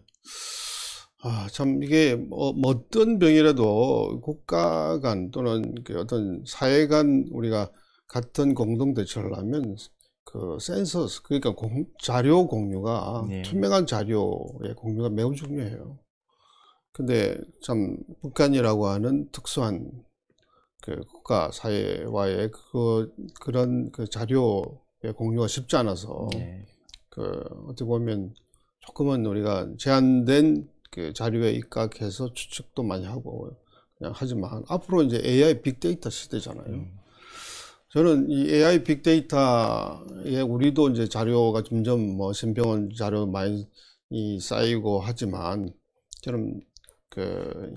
참 이게 어떤 병이라도 국가 간 또는 그 어떤 사회 간 우리가 같은 공동 대처를 하면 그 센서스 그러니까 자료 공유가 네. 투명한 자료의 공유가 매우 중요해요. 근데 참 북한이라고 하는 특수한 그 국가 사회와의 그런 그 자료의 공유가 쉽지 않아서 네. 그 어떻게 보면 조금은 우리가 제한된 그 자료에 입각해서 추측도 많이 하고 그냥 하지만 앞으로 이제 AI 빅데이터 시대잖아요. 저는 이 AI 빅데이터에 우리도 이제 자료가 점점 뭐 신병원 자료 많이 쌓이고 하지만 저는 그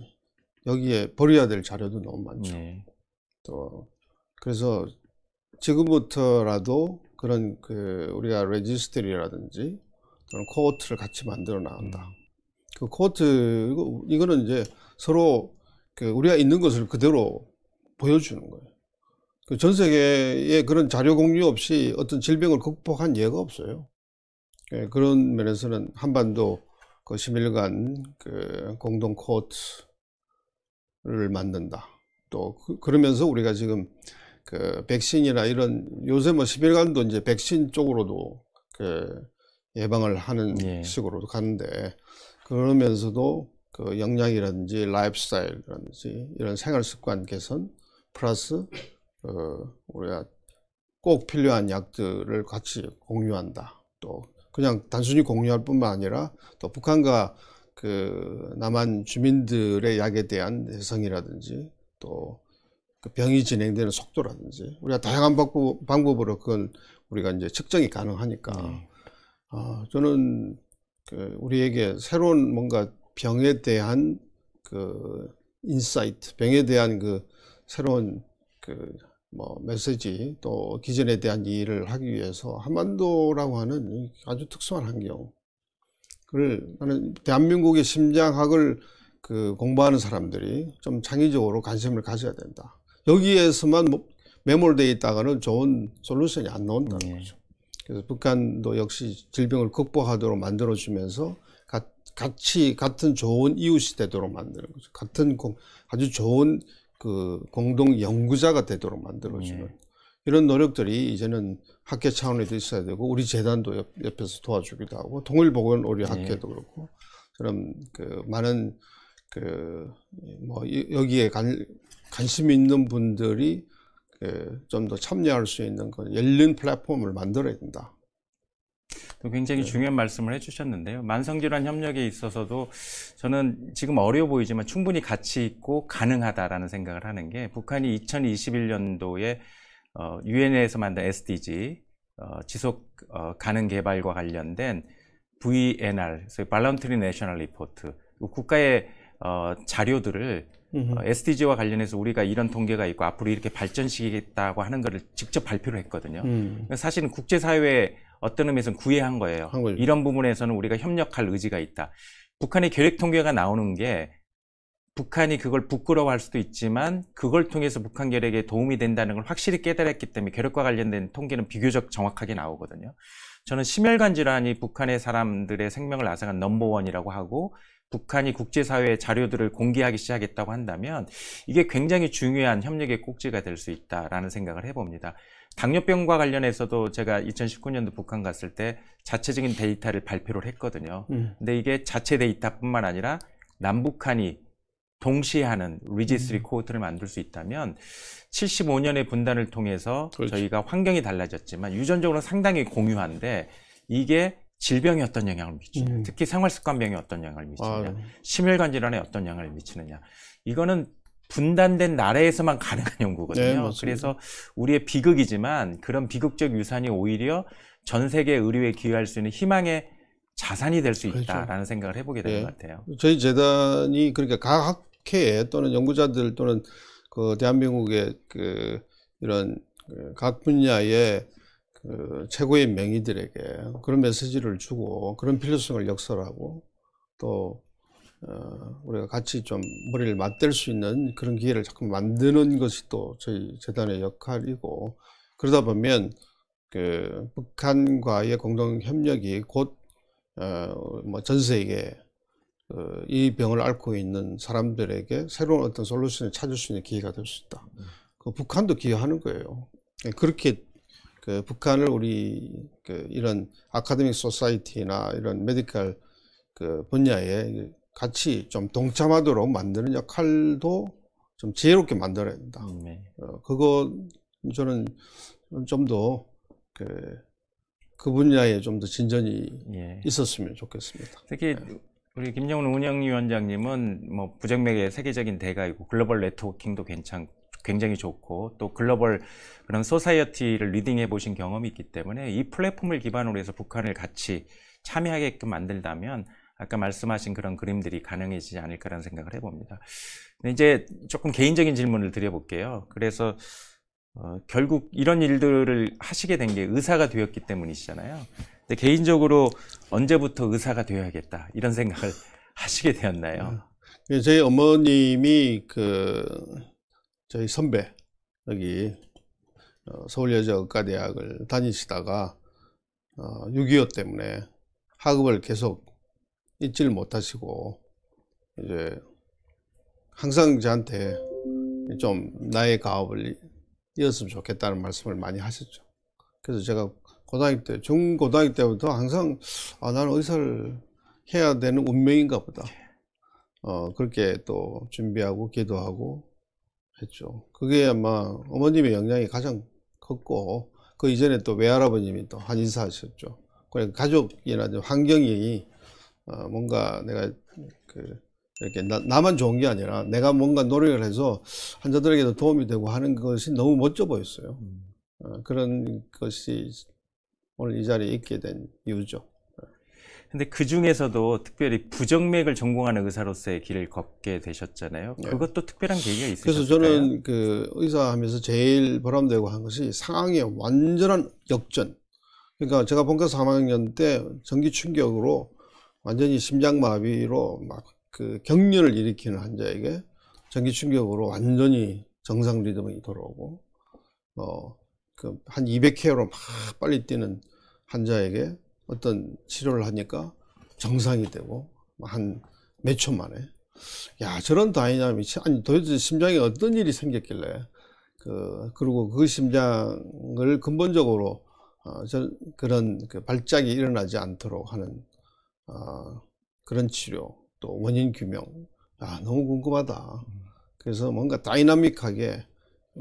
여기에 버려야 될 자료도 너무 많죠. 네. 또 그래서 지금부터라도 그런 그 우리가 레지스트리라든지 또는 코어트를 같이 만들어 나간다. 그 코어트 이거는 이제 서로 그 우리가 있는 것을 그대로 보여주는 거예요. 그 전 세계에 그런 자료 공유 없이 어떤 질병을 극복한 예가 없어요. 예, 그런 면에서는 한반도 그 심일간 그 공동 코어트를 만든다. 또 그러면서 우리가 지금 그 백신이나 이런 요새 뭐 심일간도 이제 백신 쪽으로도 그 예방을 하는 예. 식으로도 가는데 그러면서도 그 영양이라든지 라이프 스타일이라든지 이런 생활 습관 개선 플러스 우리가 꼭 필요한 약들을 같이 공유한다. 또 그냥 단순히 공유할 뿐만 아니라 또 북한과 그 남한 주민들의 약에 대한 내성이라든지 또 그 병이 진행되는 속도라든지 우리가 다양한 방법으로 그건 우리가 이제 측정이 가능하니까 저는 그 우리에게 새로운 뭔가 병에 대한 그 인사이트, 병에 대한 그 새로운 그 뭐 메시지 또 기전에 대한 이해를 하기 위해서 한반도라고 하는 아주 특수한 환경을 나는 대한민국의 심장학을 그 공부하는 사람들이 좀 창의적으로 관심을 가져야 된다. 여기에서만 매몰되어 있다가는 좋은 솔루션이 안 나온다는 거죠. 그래서 북한도 역시 질병을 극복하도록 만들어주면서 같이 같은 좋은 이웃이 되도록 만드는 거죠. 같은 아주 좋은 그 공동 연구자가 되도록 만들어주는 이런 노력들이 이제는 학계 차원에도 있어야 되고 우리 재단도 옆에서 도와주기도 하고 통일보건의료학회도 그렇고 그런 그 많은 그 뭐 여기에 관심 있는 분들이 좀 더 참여할 수 있는 그 열린 플랫폼을 만들어야 된다. 또 굉장히 중요한 말씀을 해주셨는데요. 만성질환 협력에 있어서도 저는 지금 어려워 보이지만 충분히 가치 있고 가능하다라는 생각을 하는 게 북한이 2021년도에 유엔에서 만든 SDG 지속 가능 개발과 관련된 VNR, Voluntary National Report, 국가의 자료들을 SDG와 관련해서 우리가 이런 통계가 있고 앞으로 이렇게 발전시키겠다고 하는 것을 직접 발표를 했거든요. 사실은 국제사회에 어떤 의미에서는 구애한 거예요. 이런 부분에서는 우리가 협력할 의지가 있다. 북한의 결핵 통계가 나오는 게 북한이 그걸 부끄러워할 수도 있지만 그걸 통해서 북한 결핵에 도움이 된다는 걸 확실히 깨달았기 때문에 결핵과 관련된 통계는 비교적 정확하게 나오거든요. 저는 심혈관 질환이 북한의 사람들의 생명을 앗아간 넘버원이라고 하고 북한이 국제사회의 자료들을 공개하기 시작했다고 한다면 이게 굉장히 중요한 협력의 꼭지가 될 수 있다라는 생각을 해봅니다. 당뇨병과 관련해서도 제가 2019년도 북한 갔을 때 자체적인 데이터를 발표를 했거든요. 근데 이게 자체 데이터뿐만 아니라 남북한이 동시에 하는 리지스트리 코어트를 만들 수 있다면 75년의 분단을 통해서 그렇죠. 저희가 환경이 달라졌지만 유전적으로 상당히 공유한데 이게 질병에 어떤 영향을 미치느냐, 특히 생활습관병에 어떤 영향을 미치느냐, 심혈관 질환에 어떤 영향을 미치느냐, 이거는 분단된 나라에서만 가능한 연구거든요. 네, 그래서 우리의 비극이지만 그런 비극적 유산이 오히려 전 세계 의료에 기여할 수 있는 희망의 자산이 될 수 그렇죠. 있다라는 생각을 해보게 되는 것 같아요. 저희 재단이 그러니까 각 학회에 또는 연구자들 또는 그 대한민국의 그 이런 각 분야의 그 최고의 명의들에게 그런 메시지를 주고 그런 필요성을 역설하고 또 우리가 같이 좀 머리를 맞댈 수 있는 그런 기회를 자꾸 만드는 것이 또 저희 재단의 역할이고, 그러다 보면 그 북한과의 공동 협력이 곧 뭐 전 세계 이 병을 앓고 있는 사람들에게 새로운 어떤 솔루션을 찾을 수 있는 기회가 될 수 있다. 그 북한도 기여하는 거예요. 그렇게 그 북한을 우리 그 이런 아카데믹 소사이티나 이런 메디컬 그 분야에 같이 좀 동참하도록 만드는 역할도 좀 지혜롭게 만들어야 된다. 그거 저는 좀 더 그 분야에 좀 더 진전이 있었으면 좋겠습니다. 특히 우리 김정은 운영위원장님은 뭐 부정맥의 세계적인 대가이고 글로벌 네트워킹도 굉장히 좋고 또 글로벌 그런 소사이어티를 리딩해 보신 경험이 있기 때문에 이 플랫폼을 기반으로 해서 북한을 같이 참여하게끔 만들다면 아까 말씀하신 그런 그림들이 가능해지지 않을까라는 생각을 해봅니다. 근데 이제 조금 개인적인 질문을 드려볼게요. 그래서 결국 이런 일들을 하시게 된 게 의사가 되었기 때문이시잖아요. 근데 개인적으로 언제부터 의사가 되어야겠다 이런 생각을 하시게 되었나요? 저희 어머님이 저희 선배 여기 서울여자의과대학을 다니시다가 6.25 때문에 학업을 계속 잊지를 못하시고 이제 항상 저한테 좀 나의 가업을 이었으면 좋겠다는 말씀을 많이 하셨죠. 그래서 제가 고등학교 때, 중고등학교 때부터 항상 나는 의사를 해야 되는 운명인가 보다. 그렇게 또 준비하고 기도하고 했죠. 그게 아마 어머님의 영향이 가장 컸고, 그 이전에 또 외할아버님이 또 한의사 하셨죠. 그러니까 가족이나 환경이 뭔가 내가 이렇게 나만 좋은 게 아니라 내가 뭔가 노력을 해서 환자들에게도 도움이 되고 하는 것이 너무 멋져 보였어요. 그런 것이 오늘 이 자리에 있게 된 이유죠. 근데 그 중에서도 특별히 부정맥을 전공하는 의사로서의 길을 걷게 되셨잖아요. 그것도 특별한 계기가 있으셨을까요? 그래서 저는 그 의사 하면서 제일 보람되고 한 것이 상황의 완전한 역전. 그러니까 제가 본과 3학년 때 전기 충격으로 완전히 심장마비로 막 그 경련을 일으키는 환자에게 전기 충격으로 완전히 정상 리듬이 돌아오고, 한 200km로 막 빨리 뛰는 환자에게 어떤 치료를 하니까 정상이 되고 한 몇 초 만에, 야, 저런 다이나믹이, 아니 도대체 심장에 어떤 일이 생겼길래 그리고 그 심장을 근본적으로 그런 그 발작이 일어나지 않도록 하는 그런 치료, 또 원인 규명, 너무 궁금하다. 그래서 뭔가 다이나믹하게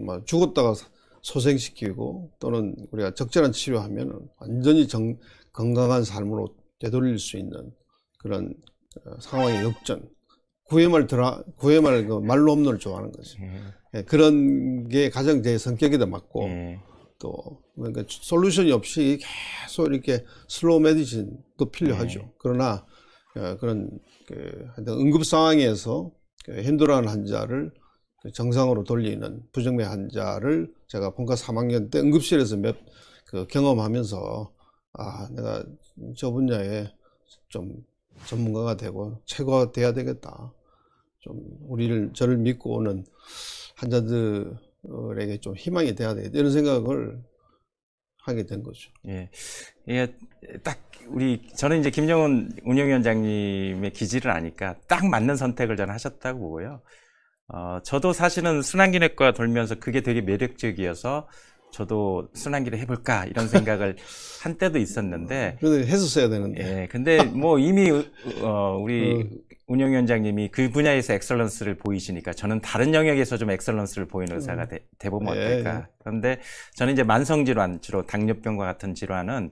뭐 죽었다가 소생시키고 또는 우리가 적절한 치료하면 완전히 건강한 삶으로 되돌릴 수 있는 그런 상황의 역전. 구애말 그 말로 없는을 좋아하는 거지. 그런 게 가장 제 성격에도 맞고, 또 그러니까 솔루션이 없이 계속 이렇게 슬로우 메디신도 필요하죠. 그러나 그런 응급 상황에서 힘들어하는 환자를 정상으로 돌리는 부정맥 환자를 제가 본과 3학년 때 응급실에서 경험하면서 내가 저 분야에 좀 전문가가 되고 최고가 돼야 되겠다. 좀 저를 믿고 오는 환자들에게 좀 희망이 돼야 되겠다. 이런 생각을 하게 된 거죠. 예, 딱 저는 이제 김정은 운영위원장님의 기질을 아니까 딱 맞는 선택을 저는 하셨다고 보고요. 저도 사실은 순환기내과 돌면서 그게 되게 매력적이어서 저도 순환기를 해볼까 이런 생각을 한 때도 있었는데. 그런데 했었어야 되는데. 근데 뭐 이미 우리 운영위원장님이 그 분야에서 엑셀런스를 보이시니까 저는 다른 영역에서 좀 엑셀런스를 보이는 의사가 돼보면 어떨까. 그런데 저는 이제 만성질환, 주로 당뇨병과 같은 질환은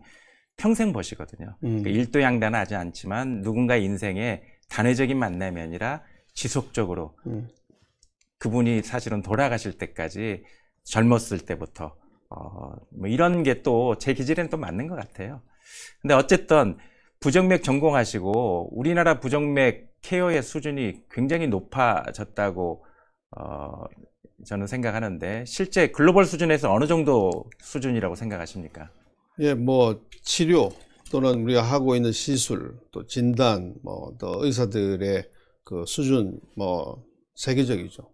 평생 보시거든요. 그러니까 일도양단은 하지 않지만 누군가의 인생에 단회적인 만남이 아니라 지속적으로 그분이 사실은 돌아가실 때까지 젊었을 때부터 뭐 이런 게 또 제 기질에는 또 맞는 것 같아요. 근데 어쨌든 부정맥 전공하시고 우리나라 부정맥 케어의 수준이 굉장히 높아졌다고 저는 생각하는데 실제 글로벌 수준에서 어느 정도 수준이라고 생각하십니까? 예, 뭐 치료 또는 우리가 하고 있는 시술, 또 진단, 뭐 또 의사들의 그 수준 뭐 세계적이죠.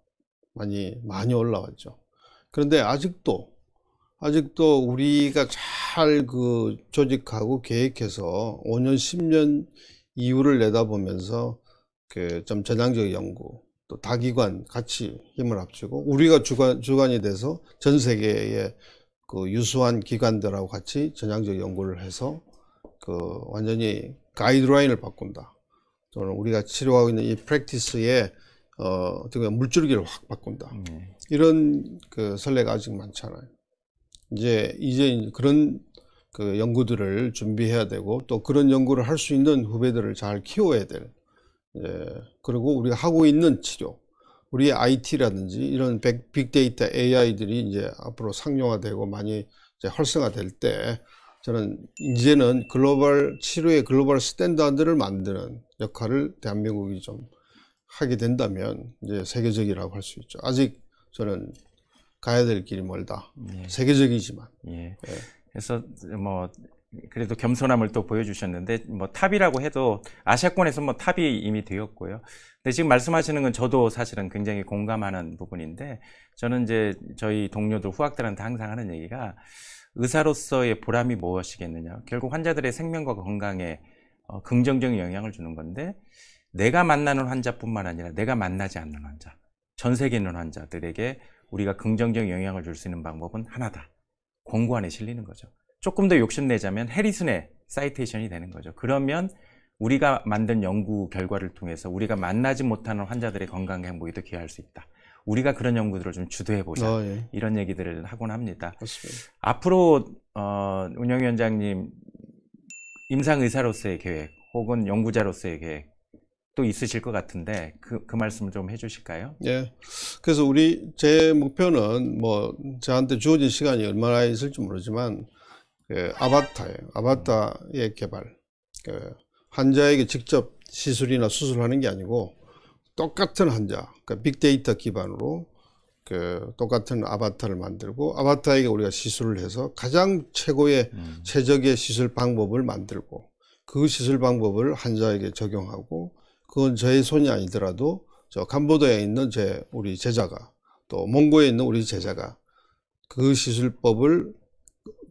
많이 올라왔죠. 그런데 아직도 우리가 잘 그 조직하고 계획해서 5년, 10년 이후를 내다보면서 그 좀 전향적 연구, 또 다기관 같이 힘을 합치고 우리가 주관이 돼서 전 세계의 그 유수한 기관들하고 같이 전향적 연구를 해서 그 완전히 가이드라인을 바꾼다. 또는 우리가 치료하고 있는 이 프랙티스의 어떻게 보면 물줄기를 확 바꾼다. 이런 그 선례가 아직 많잖아요. 이제 그런 그 연구들을 준비해야 되고 또 그런 연구를 할 수 있는 후배들을 잘 키워야 될. 그리고 우리가 하고 있는 치료, 우리의 IT라든지 이런 빅데이터 AI들이 이제 앞으로 상용화되고 많이 이제 활성화될 때 저는 이제는 치료의 글로벌 스탠다드를 만드는 역할을 대한민국이 좀 하게 된다면 이제 세계적이라고 할 수 있죠. 아직 저는 가야 될 길이 멀다. 예. 세계적이지만. 예. 그래서 뭐 그래도 겸손함을 또 보여주셨는데 뭐 탑이라고 해도 아시아권에서 뭐 탑이 이미 되었고요. 근데 지금 말씀하시는 건 저도 사실은 굉장히 공감하는 부분인데 저는 이제 저희 동료들 후학들한테 항상 하는 얘기가 의사로서의 보람이 무엇이겠느냐. 결국 환자들의 생명과 건강에 긍정적인 영향을 주는 건데 내가 만나는 환자뿐만 아니라 내가 만나지 않는 환자, 전 세계에 있는 환자들에게 우리가 긍정적 영향을 줄 수 있는 방법은 하나다. 권고 안에 실리는 거죠. 조금 더 욕심내자면 해리슨의 사이테이션이 되는 거죠. 그러면 우리가 만든 연구 결과를 통해서 우리가 만나지 못하는 환자들의 건강 행복에도 기여할 수 있다. 우리가 그런 연구들을 좀 주도해보자. 예. 이런 얘기들을 하곤 합니다. 그렇습니다. 앞으로 운영위원장님 임상의사로서의 계획 혹은 연구자로서의 계획 또 있으실 것 같은데 그 말씀을 좀 해주실까요? 예. 그래서 제 목표는 뭐 저한테 주어진 시간이 얼마나 있을지 모르지만 그 아바타예요. 아바타의 개발. 그 환자에게 직접 시술이나 수술하는 게 아니고 똑같은 환자, 그러니까 빅데이터 기반으로 그 똑같은 아바타를 만들고 아바타에게 우리가 시술을 해서 가장 최고의 최적의 시술 방법을 만들고 그 시술 방법을 환자에게 적용하고 그건 저의 손이 아니더라도 저 캄보디아에 있는 우리 제자가 또 몽고에 있는 우리 제자가 그 시술법을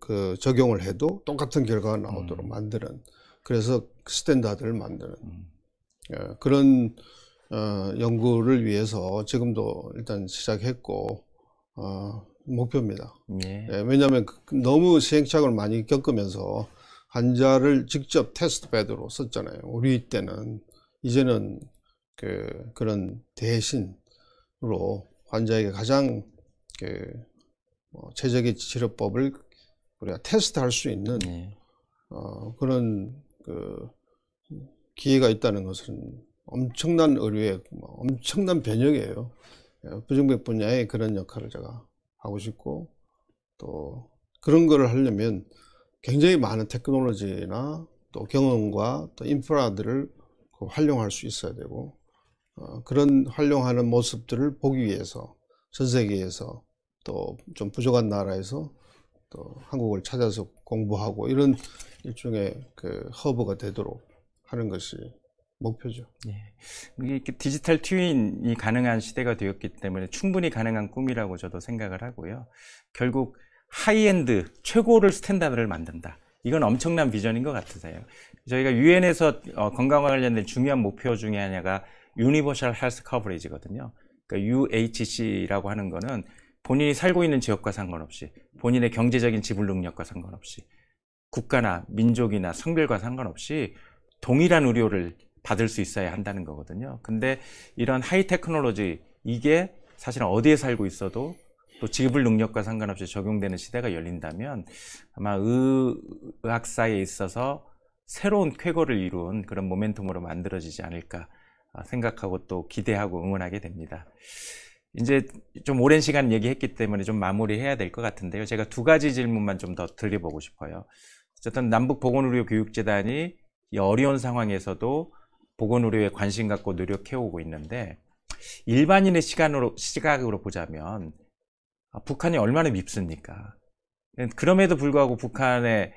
그 적용을 해도 똑같은 결과가 나오도록 만드는 그래서 스탠다드를 만드는 그런 연구를 위해서 지금도 일단 시작했고 목표입니다. 예. 왜냐하면 너무 시행착오를 많이 겪으면서 환자를 직접 테스트 베드로 썼잖아요. 우리 때는 이제는 그런 대신으로 환자에게 가장 최적의 치료법을 우리가 테스트할 수 있는 그런 기회가 있다는 것은 엄청난 의료의 엄청난 변혁이에요. 부정맥 분야에 그런 역할을 제가 하고 싶고 또 그런 거를 하려면 굉장히 많은 테크놀로지나 또 경험과 또 인프라들을 활용할 수 있어야 되고 그런 활용하는 모습들을 보기 위해서 전 세계에서 또 좀 부족한 나라에서 또 한국을 찾아서 공부하고 이런 일종의 그 허브가 되도록 하는 것이 목표죠. 예. 이게 디지털 트윈이 가능한 시대가 되었기 때문에 충분히 가능한 꿈이라고 저도 생각을 하고요. 결국 하이엔드 최고를 스탠다드를 만든다. 이건 엄청난 비전인 것 같으세요. 저희가 유엔에서 건강과 관련된 중요한 목표 중에 하나가 유니버셜 헬스 커버리지거든요. 그러니까 UHC라고 하는 거는 본인이 살고 있는 지역과 상관없이 본인의 경제적인 지불 능력과 상관없이 국가나 민족이나 성별과 상관없이 동일한 의료를 받을 수 있어야 한다는 거거든요. 근데 이런 하이 테크놀로지 이게 사실은 어디에 살고 있어도 또 지불 능력과 상관없이 적용되는 시대가 열린다면 아마 의학사에 있어서 새로운 쾌거를 이룬 그런 모멘텀으로 만들어지지 않을까 생각하고 또 기대하고 응원하게 됩니다. 이제 좀 오랜 시간 얘기했기 때문에 좀 마무리해야 될 것 같은데요. 제가 두 가지 질문만 좀 더 드려보고 싶어요. 어쨌든 남북보건의료교육재단이 이 어려운 상황에서도 보건의료에 관심 갖고 노력해오고 있는데, 일반인의 시각으로 보자면 북한이 얼마나 밉습니까? 그럼에도 불구하고 북한에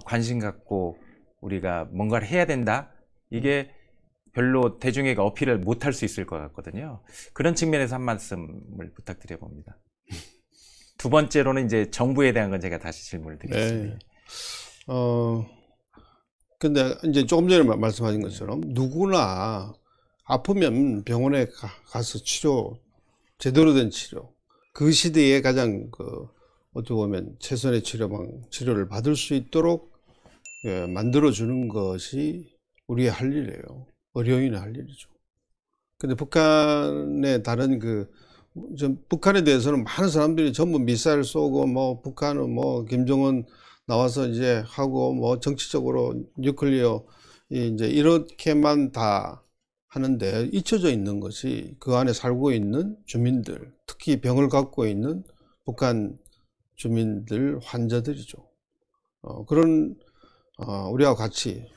관심 갖고 우리가 뭔가를 해야 된다? 이게 별로 대중에게 어필을 못할 수 있을 것 같거든요. 그런 측면에서 한 말씀을 부탁드려 봅니다. 두 번째로는 이제 정부에 대한 건 제가 다시 질문을 드리겠습니다. 네. 근데 이제 조금 전에 말씀하신 것처럼 누구나 아프면 병원에 가서 제대로 된 치료, 그 시대에 가장 어떻게 보면 최선의 치료를 받을 수 있도록 만들어주는 것이 우리의 할 일이에요. 의료인의 할 일이죠. 근데 북한의 북한에 대해서는 많은 사람들이 전부 미사일 쏘고, 뭐, 북한은 뭐, 김정은 나와서 이제 하고, 뭐, 정치적으로 뉴클리어, 이제 이렇게만 다 하는데, 잊혀져 있는 것이 그 안에 살고 있는 주민들, 특히 병을 갖고 있는 북한 주민들, 환자들이죠. 우리와 같이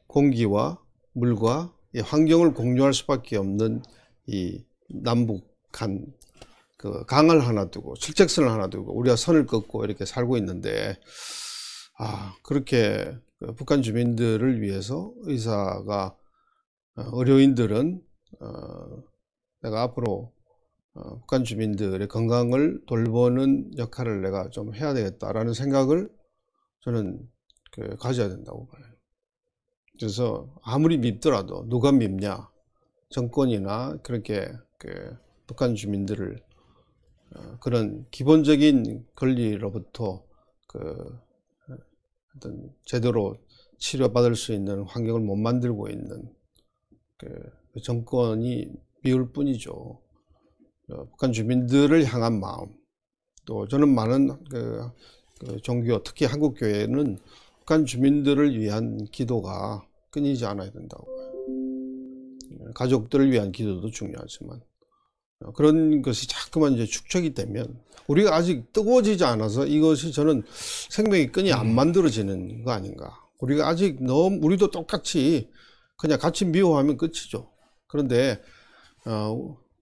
공기와 물과 이 환경을 공유할 수밖에 없는 이 남북한 강을 하나 두고 실책선을 하나 두고 우리가 선을 긋고 이렇게 살고 있는데, 그렇게 북한 주민들을 위해서 의료인들은 내가 앞으로 북한 주민들의 건강을 돌보는 역할을 내가 좀 해야 되겠다라는 생각을 저는 가져야 된다고 봐요. 그래서 아무리 밉더라도 누가 밉냐, 정권이나 그렇게 북한 주민들을 그런 기본적인 권리로부터 어떤 제대로 치료받을 수 있는 환경을 못 만들고 있는 그 정권이 미울 뿐이죠. 북한 주민들을 향한 마음, 또 저는 많은 종교, 특히 한국 교회는 북한 주민들을 위한 기도가 끊이지 않아야 된다고 봐요. 가족들을 위한 기도도 중요하지만 그런 것이 자꾸만 이제 축적이 되면 우리가 아직 뜨거워지지 않아서 이것이 저는 생명의 끈이 안 만들어지는 거 아닌가. 우리가 아직 우리도 똑같이 그냥 같이 미워하면 끝이죠. 그런데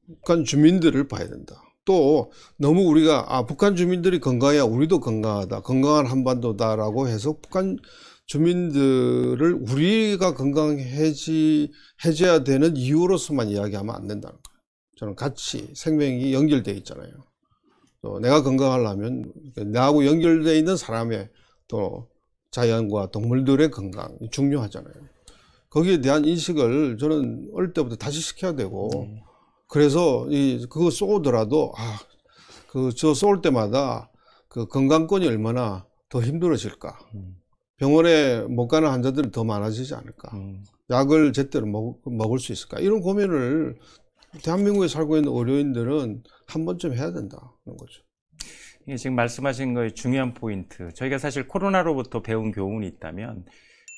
북한 주민들을 봐야 된다. 또 너무 우리가 북한 주민들이 건강해야 우리도 건강하다, 건강한 한반도다라고 해서 북한 주민들을 우리가 건강해져야 되는 이유로서만 이야기하면 안 된다는 거예요. 저는 같이 생명이 연결되어 있잖아요. 또 내가 건강하려면 나하고 연결되어 있는 사람의 또 자연과 동물들의 건강이 중요하잖아요. 거기에 대한 인식을 저는 어릴 때부터 다시 시켜야 되고, 그래서 그거 쏘더라도 저 쏠 때마다 그 건강권이 얼마나 더 힘들어질까, 병원에 못 가는 환자들은 더 많아지지 않을까, 약을 제대로 먹을 수 있을까, 이런 고민을 대한민국에 살고 있는 의료인들은 한 번쯤 해야 된다는 거죠. 이게 지금 말씀하신 거의 중요한 포인트. 저희가 사실 코로나로부터 배운 교훈이 있다면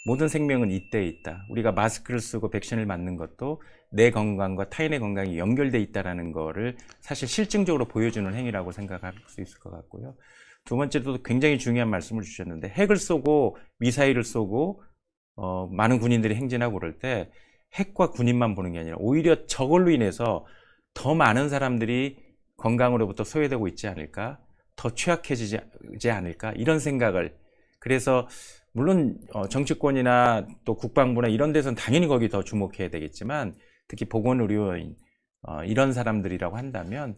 모든 생명은 이때에 있다. 우리가 마스크를 쓰고 백신을 맞는 것도 내 건강과 타인의 건강이 연결돼 있다는 거를 사실 실증적으로 보여주는 행위라고 생각할 수 있을 것 같고요. 두 번째도 굉장히 중요한 말씀을 주셨는데, 핵을 쏘고 미사일을 쏘고 많은 군인들이 행진하고 그럴 때 핵과 군인만 보는 게 아니라 오히려 저걸로 인해서 더 많은 사람들이 건강으로부터 소외되고 있지 않을까, 더 취약해지지 않을까, 이런 생각을. 그래서 물론 정치권이나 또 국방부나 이런 데서는 당연히 거기 더 주목해야 되겠지만, 특히 보건의료인 이런 사람들이라고 한다면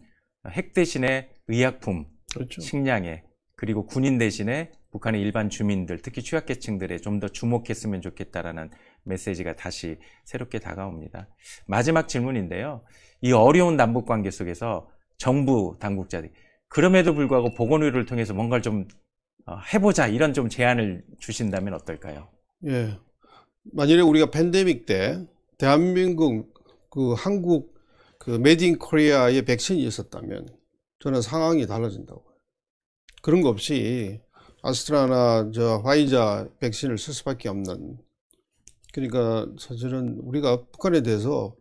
핵 대신에 의약품, 그렇죠. 식량에, 그리고 군인 대신에 북한의 일반 주민들, 특히 취약계층들에 좀 더 주목했으면 좋겠다라는 메시지가 다시 새롭게 다가옵니다. 마지막 질문인데요. 이 어려운 남북관계 속에서 정부 당국자들이 그럼에도 불구하고 보건의료를 통해서 뭔가를 좀 해보자, 이런 좀 제안을 주신다면 어떨까요? 예. 만일에 우리가 팬데믹 때 대한민국 한국 메이드 인 코리아의 백신이 있었다면 저는 상황이 달라진다고 봐요. 그런 거 없이 아스트라나 화이자 백신을 쓸 수밖에 없는, 그러니까 사실은 우리가 북한에 대해서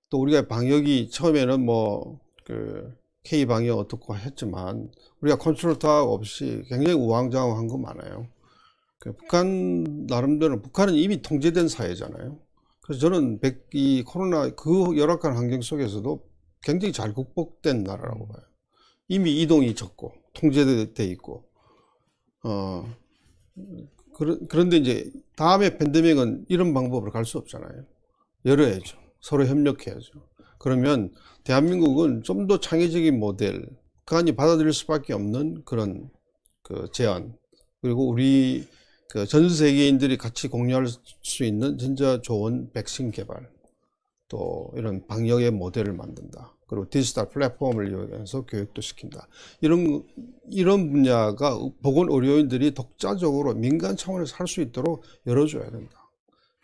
또 우리가 방역이 처음에는 뭐 그 K 방역 어떻고 했지만 우리가 컨트롤 타워 없이 굉장히 우왕좌왕한 거 많아요. 그 북한 나름대로 북한은 이미 통제된 사회잖아요. 그래서 저는 이 코로나 그 열악한 환경 속에서도 굉장히 잘 극복된 나라라고 봐요. 이미 이동이 적고 통제돼 있고 그런데 이제 다음에 팬데믹은 이런 방법으로 갈 수 없잖아요. 열어야죠. 서로 협력해야죠. 그러면 대한민국은 좀 더 창의적인 모델, 북한이 받아들일 수밖에 없는 그런 그 제안, 그리고 우리 그 전 세계인들이 같이 공유할 수 있는 진짜 좋은 백신 개발, 또 이런 방역의 모델을 만든다. 그리고 디지털 플랫폼을 이용해서 교육도 시킨다. 이런 분야가 보건 의료인들이 독자적으로 민간 차원에서 할 수 있도록 열어줘야 된다.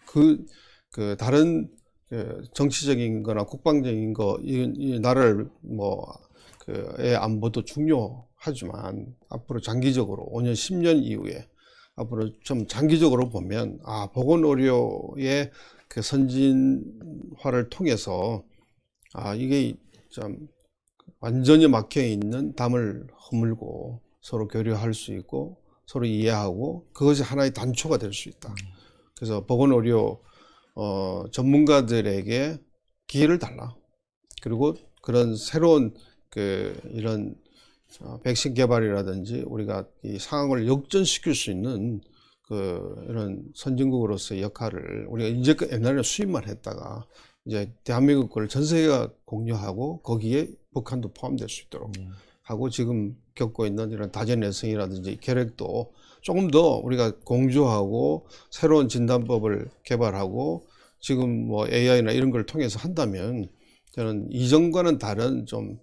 그 다른 정치적인 거나 국방적인 거, 이 나라를 의 안보도 중요하지만 앞으로 장기적으로 5년, 10년 이후에 앞으로 좀 장기적으로 보면 보건 의료의 그 선진화를 통해서 이게 좀 완전히 막혀 있는 담을 허물고 서로 교류할 수 있고 서로 이해하고 그것이 하나의 단초가 될 수 있다. 그래서 보건 의료 전문가들에게 기회를 달라. 그리고 그런 새로운 이런 백신 개발이라든지 우리가 이 상황을 역전시킬 수 있는 이런 선진국으로서의 역할을 우리가 이제까지 옛날에 수입만 했다가 이제 대한민국 걸 전 세계가 공유하고 거기에 북한도 포함될 수 있도록 하고 지금 겪고 있는 이런 다전예성이라든지 계획도 조금 더 우리가 공조하고 새로운 진단법을 개발하고 지금 AI나 이런 걸 통해서 한다면 저는 이전과는 다른 좀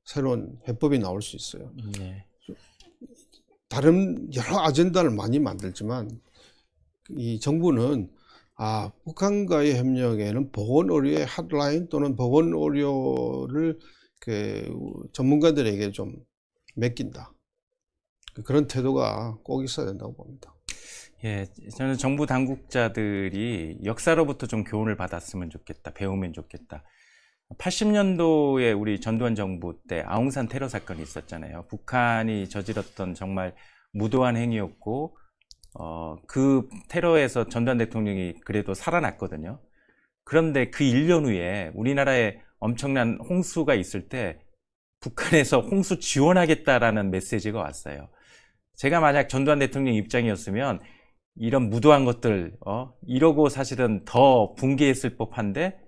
새로운 해법이 나올 수 있어요. 네. 다른 여러 아젠다를 많이 만들지만 이 정부는 북한과의 협력에는 보건의료의 핫라인 또는 보건의료를 전문가들에게 좀 맡긴다. 그런 태도가 꼭 있어야 된다고 봅니다. 예, 저는 정부 당국자들이 역사로부터 좀 교훈을 받았으면 좋겠다, 배우면 좋겠다. 80년도에 우리 전두환 정부 때 아웅산 테러 사건이 있었잖아요. 북한이 저질렀던 정말 무도한 행위였고 그 테러에서 전두환 대통령이 그래도 살아났거든요. 그런데 그 1년 후에 우리나라에 엄청난 홍수가 있을 때 북한에서 홍수 지원하겠다라는 메시지가 왔어요. 제가 만약 전두환 대통령 입장이었으면 이런 무도한 것들 이러고 사실은 더 붕괴했을 법한데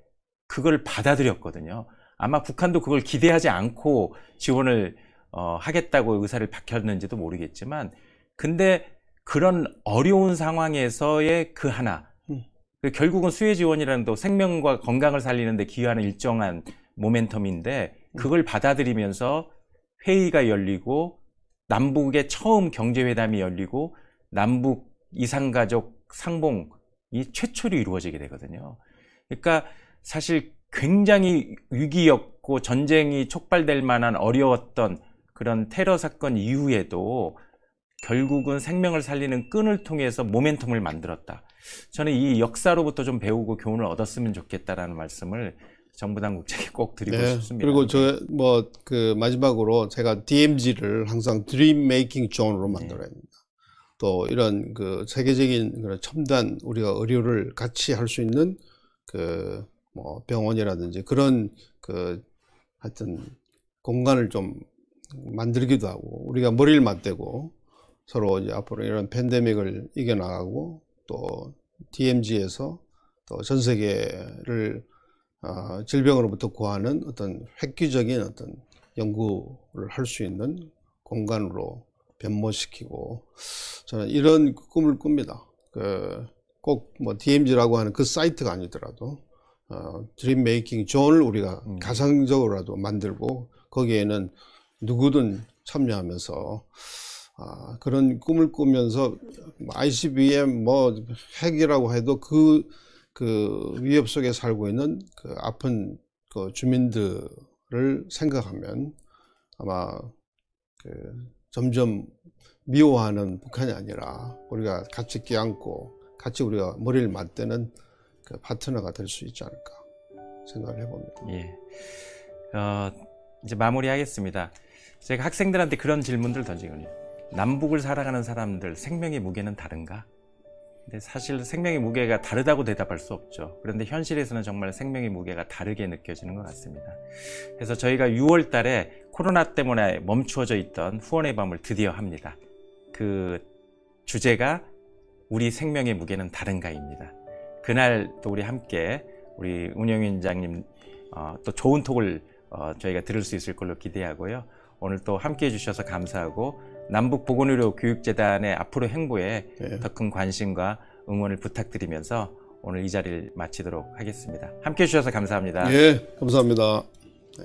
그걸 받아들였거든요. 아마 북한도 그걸 기대하지 않고 지원을 하겠다고 의사를 밝혔는지도 모르겠지만 근데 그런 어려운 상황에서의 그 하나 결국은 수혜 지원이라는 또 생명과 건강을 살리는 데 기여하는 일정한 모멘텀인데 그걸 받아들이면서 회의가 열리고 남북의 처음 경제회담이 열리고 남북 이산가족 상봉이 최초로 이루어지게 되거든요. 그러니까 사실 굉장히 위기였고 전쟁이 촉발될 만한 어려웠던 그런 테러 사건 이후에도 결국은 생명을 살리는 끈을 통해서 모멘텀을 만들었다. 저는 이 역사로부터 좀 배우고 교훈을 얻었으면 좋겠다라는 말씀을 정부 당국자에게 꼭 드리고 싶습니다. 그리고 마지막으로 제가 DMZ를 항상 드림 메이킹 존으로 만들어야 됩니다. 또 이런 세계적인 그런 첨단 우리가 의료를 같이 할 수 있는 병원이라든지 그런 하여튼 공간을 좀 만들기도 하고 우리가 머리를 맞대고 서로 이제 앞으로 이런 팬데믹을 이겨나가고 또 DMZ에서 또 전 세계를 질병으로부터 구하는 어떤 획기적인 어떤 연구를 할 수 있는 공간으로 변모시키고 저는 이런 꿈을 꿉니다. 꼭 DMZ라고 하는 그 사이트가 아니더라도 드림 메이킹 존을 우리가 가상적으로라도 만들고 거기에는 누구든 참여하면서 그런 꿈을 꾸면서 ICBM 핵이라고 해도 그 위협 속에 살고 있는 아픈 주민들을 생각하면 아마 점점 미워하는 북한이 아니라 우리가 같이 껴안고 같이 우리가 머리를 맞대는 파트너가 될 수 있지 않을까 생각을 해봅니다. 예. 이제 마무리하겠습니다. 제가 학생들한테 그런 질문들 던지거든요. 남북을 살아가는 사람들 생명의 무게는 다른가? 근데 사실 생명의 무게가 다르다고 대답할 수 없죠. 그런데 현실에서는 정말 생명의 무게가 다르게 느껴지는 것 같습니다. 그래서 저희가 6월 달에 코로나 때문에 멈추어져 있던 후원의 밤을 드디어 합니다. 그 주제가 우리 생명의 무게는 다른가입니다. 그날 또 우리 함께 우리 운영위원장님 또 좋은 톡을 저희가 들을 수 있을 걸로 기대하고요. 오늘 또 함께 해주셔서 감사하고 남북보건의료교육재단의 앞으로 행보에 더 큰 관심과 응원을 부탁드리면서 오늘 이 자리를 마치도록 하겠습니다. 함께 해주셔서 감사합니다. 예, 감사합니다. 네.